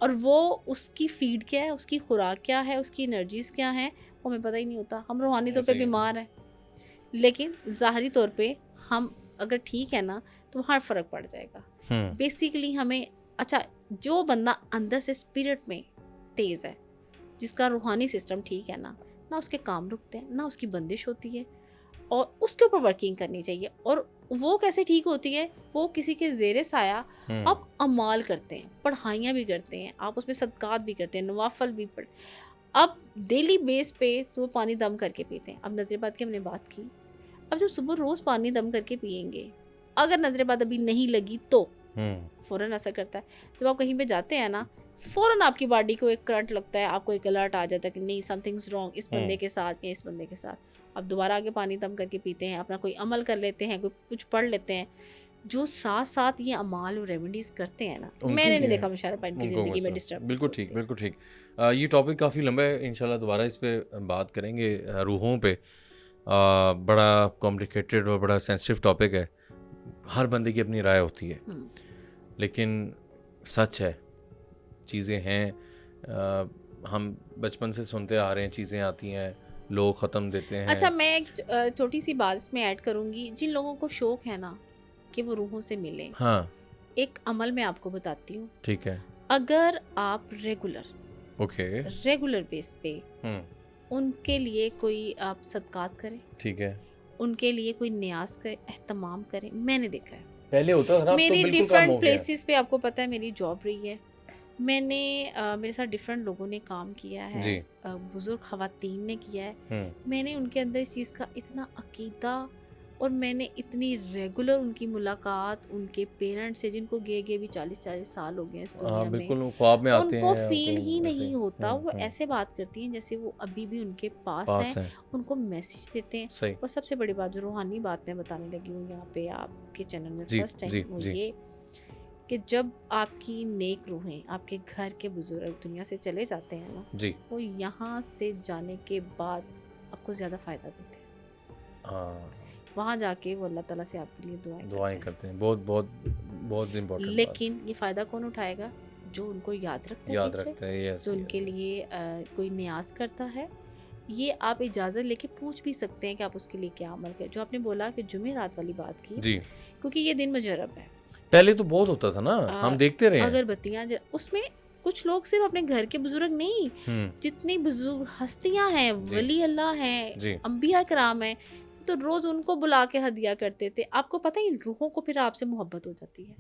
और वो उसकी फीड क्या है, उसकी खुराक क्या है, उसकी एनर्जीज क्या है, वो हमें पता ही नहीं होता। हम रूहानी तौर पे सही है। बीमार हैं, लेकिन ज़ाहरी तौर पे हम अगर ठीक है ना, तो वहाँ फ़र्क पड़ जाएगा। बेसिकली हमें, अच्छा, जो बंदा अंदर से स्पिरिट में तेज़ है, जिसका रूहानी सिस्टम ठीक है ना उसके काम रुकते हैं, ना उसकी बंदिश होती है, और उसके ऊपर वर्किंग करनी चाहिए। और वो कैसे ठीक होती है, वो किसी के ज़ेरे साया आप अमाल करते हैं, पढ़ाइयाँ भी करते हैं, आप उसमें सदकात भी करते हैं, नवाफल भी पढ़, अब डेली बेस पे तो वो पानी दम करके पीते हैं। अब नजरेबाद की हमने बात की, अब जब सुबह रोज़ पानी दम करके पियेंगे, अगर नजरेबाद अभी नहीं लगी तो फ़ौरन असर करता है। जब आप कहीं पे जाते हैं ना, फ़ौरन आपकी बॉडी को एक करंट लगता है, आपको एक अलर्ट आ जाता है कि नहीं, समथिंग्स रॉन्ग इस बंदे के साथ या इस बंदे के साथ। आप दोबारा आगे पानी दम करके पीते हैं, अपना कोई अमल कर लेते हैं, कोई कुछ पढ़ लेते हैं। जो साथ साथ ये अमाल और रेमेडीज करते हैं ना, मैंने नहीं देखा मुशर्रफ भाई की ज़िंदगी में डिस्टर्ब। बिल्कुल ठीक, बिल्कुल ठीक। ये टॉपिक काफ़ी लंबा है, इंशाल्लाह दोबारा इस पे बात करेंगे, रूहों पे। बड़ा कॉम्प्लिकेटेड और बड़ा सेंसिटिव टॉपिक है, हर बंदे की अपनी राय होती है, लेकिन सच है, चीज़ें हैं, हम बचपन से सुनते आ रहे हैं, चीज़ें आती हैं, लोग ख़त्म देते हैं। अच्छा, मैं एक छोटी सी बात इसमें ऐड करूँगी, जिन लोगों को शौक है ना कि वो रूहों से मिले, हाँ, एक अमल मैं आपको बताती हूँ। ठीक है, अगर आप ओके, रेगुलर बेस पे उनके लिए कोई आप सदकात करें, ठीक है। उनके लिए कोई न्याज का एहतमाम करें, मैंने देखा है। पहले होता था ना, अब तो मेरी बिल्कुल कम डिफरेंट हो गया। प्लेसेस पे, आपको पता है मेरी जॉब रही है, मैंने मेरे साथ डिफरेंट लोगों ने काम किया है, जी। बुजुर्ग खवातीन ने किया है, हम्म मैंने उनके अंदर इस चीज़ का इतना अकीदा, और मैंने इतनी रेगुलर उनकी मुलाकात उनके पेरेंट्स से, जिनको गए भी 40-40 साल हो गए इस दुनिया में, बिल्कुल वो ख्वाब में आते उनको हैं, फील तो ही ऐसे नहीं होता। वो हम्म, ऐसे बात करती हैं जैसे वो अभी भी उनके पास पास हैं, है, उनको मैसेज देते हैं। सही, और सबसे बड़ी बात, जो रूहानी बात मैं बताने लगी हूँ यहाँ पे आपके चैनल में जी फर्स्ट जी टाइम, वो जी, ये कि जब आपकी नेक रूहें, आपके घर के बुजुर्ग दुनिया से चले जाते हैं ना, जी, वो यहाँ से जाने के बाद आपको ज़्यादा फ़ायदा देते हैं। हाँ, वहाँ जाके वो अल्लाह ताला से आपके लिए दुआएं करते हैं, बहुत बहुत बहुत इम्पोर्टेंट बात, लेकिन ये फ़ायदा कौन उठाएगा? जो उनको याद रखता है याद पीछे, रखते हैं, यस जो उनके लिए कोई न्याज करता है। ये आप इजाज़त लेके पूछ भी सकते हैं कि आप उसके लिए क्या अमल करें। जो आपने बोला कि जुमेरात वाली बात की, जी। क्योंकि ये दिन मुजर्रब है। पहले तो बहुत होता था ना, हम देखते रहे हैं। अगरबत्तियाँ उसमें कुछ लोग सिर्फ अपने घर के बुजुर्ग नहीं, जितनी बुजुर्ग हस्तियाँ हैं, वली अल्लाह हैं, अंबिया कराम हैं, तो रोज उनको बुला के हदिया करते थे। आपको पता ही, रूहों को फिर आपसे मोहब्बत हो जाती है।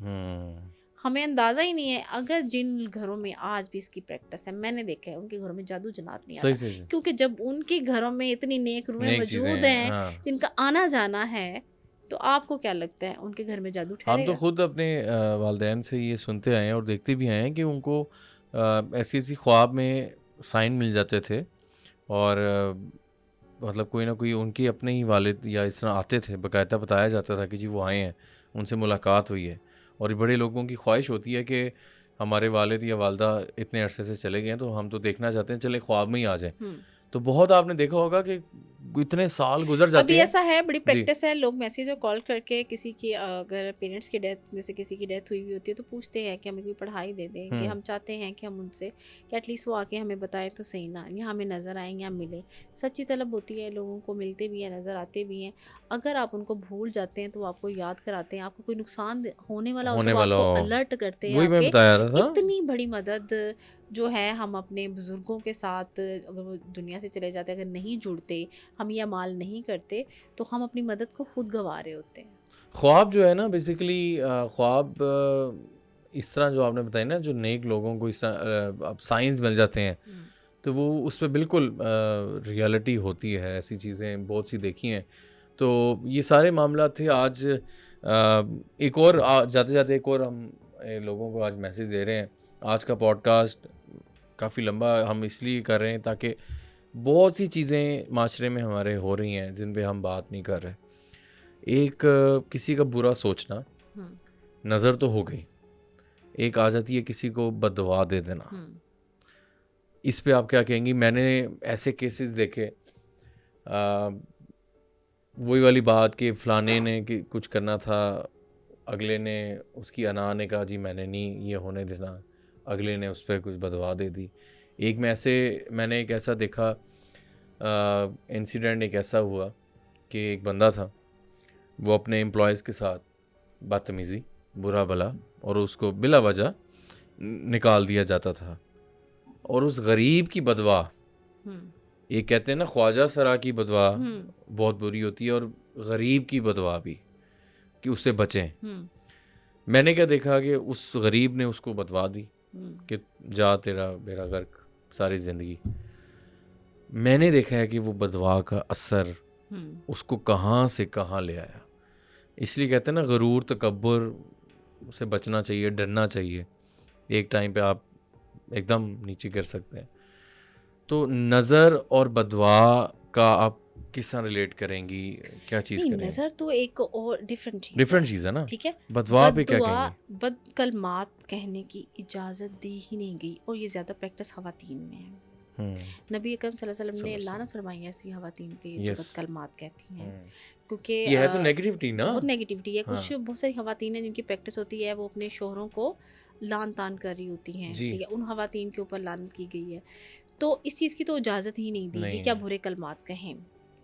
हमें अंदाजा ही नहीं है। अगर जिन घरों में आज भी इसकी प्रैक्टिस है, मैंने देखा है उनके घरों में जादू जन्नात नहीं आता, सही। क्योंकि जब उनके घरों में इतनी नेक रूहें नेक मौजूद चीज़ें हैं, हैं, हाँ। जिनका आना जाना है, तो आपको क्या लगता है उनके घर में जादू हम तो ठहरेगा? खुद अपने वालिदैन से ये सुनते आए हैं और देखते भी आए हैं कि उनको ऐसी ख्वाब में साइन मिल जाते थे, और मतलब कोई ना कोई उनके अपने ही वालिद या इस तरह आते थे, बाकायदा बताया जाता था कि जी वो आए हैं, उनसे मुलाकात हुई है। और बड़े लोगों की ख्वाहिश होती है कि हमारे वालिद या वालदा इतने अरसे से चले गए हैं, तो हम तो देखना चाहते हैं, चले ख्वाब में ही आ जाएं। तो बहुत आपने देखा होगा कि इतने साल गुजर जाते अभी हैं। ऐसा है, बड़ी जी, प्रैक्टिस है, लोग मैसेज और कॉल करके किसी की अगर पेरेंट्स की डेथ, जैसे किसी की डेथ हुई होती है, तो पूछते हैं कि हमें कोई पढ़ाई दे दें, कि हम चाहते हैं कि हम उनसे कि एटलीस्ट वो आके हमें बताएं तो सही ना, या हमें नज़र आएँ या मिले। सच्ची तलब होती है, लोगों को मिलते भी हैं, नज़र आते भी हैं। अगर आप उनको भूल जाते हैं तो वो आपको याद कराते हैं, आपको कोई नुकसान होने वाला हो होने तो वाला आपको हो, अलर्ट करते हैं वही मैं आके। बता रहा था। इतनी बड़ी मदद जो है, हम अपने बुज़ुर्गों के साथ अगर वो दुनिया से चले जाते, अगर नहीं जुड़ते, हम ये अमाल नहीं करते, तो हम अपनी मदद को खुद गंवा रहे होते हैं। ख्वाब जो है ना, बेसिकली ख्वाब इस तरह जो आपने बताया ना, जो नेक लोगों को इस तरह अब साइंस मिल जाते हैं, तो वो उस पर बिल्कुल रियलिटी होती है। ऐसी चीज़ें बहुत सी देखी हैं। तो ये सारे मामला थे। आज एक और जाते जाते एक और हम लोगों को आज मैसेज दे रहे हैं। आज का पॉडकास्ट काफ़ी लंबा हम इसलिए कर रहे हैं ताकि बहुत सी चीज़ें माशरे में हमारे हो रही हैं जिन पे हम बात नहीं कर रहे। एक किसी का बुरा सोचना, नज़र तो हो गई, एक आ जाती है किसी को बददुआ दे देना। इस पे आप क्या कहेंगी? मैंने ऐसे केसेस देखे, वही वाली बात कि फ़लाने ने कि कुछ करना था, अगले ने उसकी अना ने कहा जी मैंने नहीं ये होने देना, अगले ने उस पर कुछ बददुआ दे दी। मैंने एक ऐसा देखा इंसिडेंट, एक ऐसा हुआ कि एक बंदा था, वो अपने एम्प्लॉयज़ के साथ बदतमीज़ी, बुरा भला, और उसको बिला वजह निकाल दिया जाता था। और उस गरीब की बदवा, ये कहते हैं ना ख्वाजा सरा की बदवा बहुत बुरी होती है, और गरीब की बदवा भी, कि उससे बचें। मैंने क्या देखा कि उस गरीब ने उसको बदवा दी कि जा तेरा बेड़ा गर्क सारी ज़िंदगी। मैंने देखा है कि वो बदवा का असर उसको कहाँ से कहाँ ले आया। इसलिए कहते हैं ना गरूर तकब्बुर से बचना चाहिए, डरना चाहिए, एक टाइम पे आप एकदम नीचे गिर सकते हैं। तो नज़र और बदवा का आप किस तरह रिलेट करेंगी, क्या चीज़ नहीं, करेंगी? नज़र तो एक और डिफरेंट चीज़ है ना। ठीक है। बदवा पे क्या बद्दुआ, कहेंगी? बदकलमात कहने की इजाज़त दी ही नहीं गई, और ये ज़्यादा प्रैक्टिस ख़वातीन में है। नबी अकरम सल्लल्लाहु अलैहि वसल्लम ने लानत फरमाई है ऐसी ख़वातीन पे जो बदकलमात कहती हैं, क्योंकि ये है तो नेगेटिविटी ना, बहुत नेगेटिविटी है। कुछ बहुत सारी ख़वातीन हैं जिनकी प्रैक्टिस होती है, वो अपने शोहरों को लान तान कर रही होती हैं, ठीक है, उन ख़वातीन के ऊपर लानत की गई है। तो इस चीज़ की तो इजाज़त ही नहीं दी कि क्या बुरे कलमात कहें,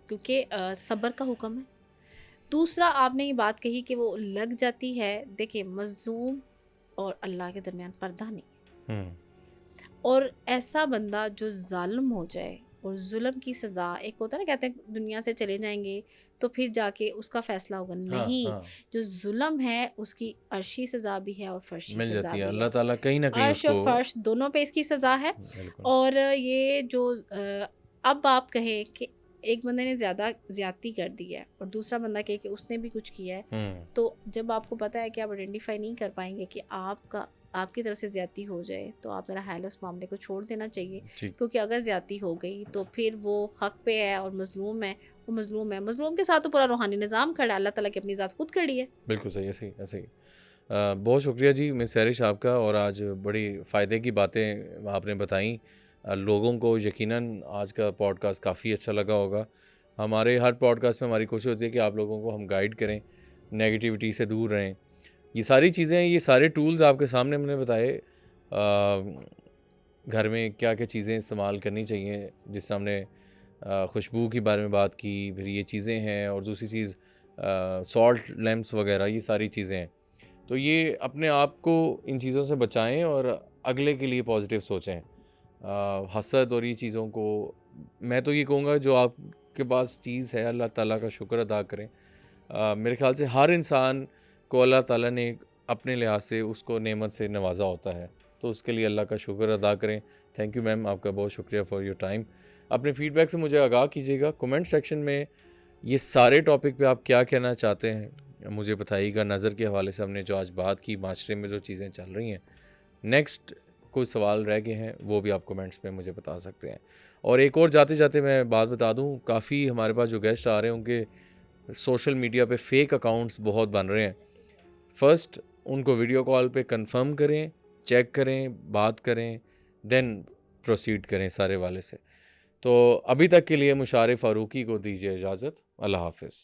क्योंकि सब्र का हुक्म है। दूसरा, आपने ये बात कही कि वो लग जाती है, देखिए मज़लूम और अल्लाह के दरमियान पर्दा नहीं, और ऐसा बंदा जो जालिम हो जाए और जुल्म की सज़ा, एक होता है ना कहते हैं दुनिया से चले जाएंगे तो फिर जाके उसका फैसला होगा, नहीं, जो जुल्म है उसकी अर्शी सज़ा भी है और फर्शी मिल सज़ा जाती भी है, है। अल्लाह ताला कहीं ना कहीं अर्श और उसको फर्श दोनों पे इसकी सज़ा है। और ये जो अब आप कहें कि एक बंदे ने ज़्यादती कर दी है और दूसरा बंदा कहे कि उसने भी कुछ किया है, तो जब आपको पता है कि आप आइडेंटिफाई नहीं कर पाएंगे कि आपकी तरफ से ज़्यादती हो जाए, तो आप मेरा ख्याल है उस मामले को छोड़ देना चाहिए, क्योंकि अगर ज़्यादती हो गई तो फिर वो हक पे है और मज़लूम है, वो मज़लूम है, मज़लूम के साथ तो पूरा रूहानी निज़ाम खड़ा है, अल्लाह ताला की अपनी ज़ात खुद खड़ी है। बिल्कुल सही, ऐसे ही ऐसे ही। बहुत शुक्रिया जी मिस सैरिश आपका, और आज बड़ी फ़ायदे की बातें आपने बताई। लोगों को यकीनन आज का पॉडकास्ट काफ़ी अच्छा लगा होगा। हमारे हर पॉडकास्ट में हमारी कोशिश होती है कि आप लोगों को हम गाइड करें, नेगेटिविटी से दूर रहें। ये सारी चीज़ें, ये सारे टूल्स आपके सामने हमने बताए। घर में क्या क्या चीज़ें इस्तेमाल करनी चाहिए, जिससे हमने खुशबू के बारे में बात की, फिर ये चीज़ें हैं, और दूसरी चीज़ सॉल्ट लैम्प्स वगैरह, ये सारी चीज़ें हैं। तो ये अपने आप को इन चीज़ों से बचाएं और अगले के लिए पॉजिटिव सोचें। हसद और ये चीज़ों को, मैं तो ये कहूँगा जो आपके पास चीज़ है अल्लाह ताला का शुक्र अदा करें। मेरे ख्याल से हर इंसान को अल्लाह ताला ने अपने लिहाज से उसको नेमत से नवाजा होता है, तो उसके लिए अल्लाह का शुक्र अदा करें। थैंक यू मैम, आपका बहुत शुक्रिया फॉर योर टाइम। अपने फीडबैक से मुझे आगाह कीजिएगा, कमेंट सेक्शन में ये सारे टॉपिक पे आप क्या कहना चाहते हैं मुझे बताइएगा। नज़र के हवाले से हमने जो आज बात की, माशरे में जो चीज़ें चल रही हैं, नेक्स्ट कोई सवाल रह गए हैं वो भी आप कमेंट्स में मुझे बता सकते हैं। और एक और जाते जाते मैं बात बता दूं, काफ़ी हमारे पास जो गेस्ट आ रहे हैं उनके सोशल मीडिया पे फेक अकाउंट्स बहुत बन रहे हैं। फर्स्ट उनको वीडियो कॉल पे कंफर्म करें, चेक करें, बात करें, देन प्रोसीड करें सारे वाले से। तो अभी तक के लिए मुशारे फ़ारूकी को दीजिए इजाज़त। अल्लाह हाफ़िज़।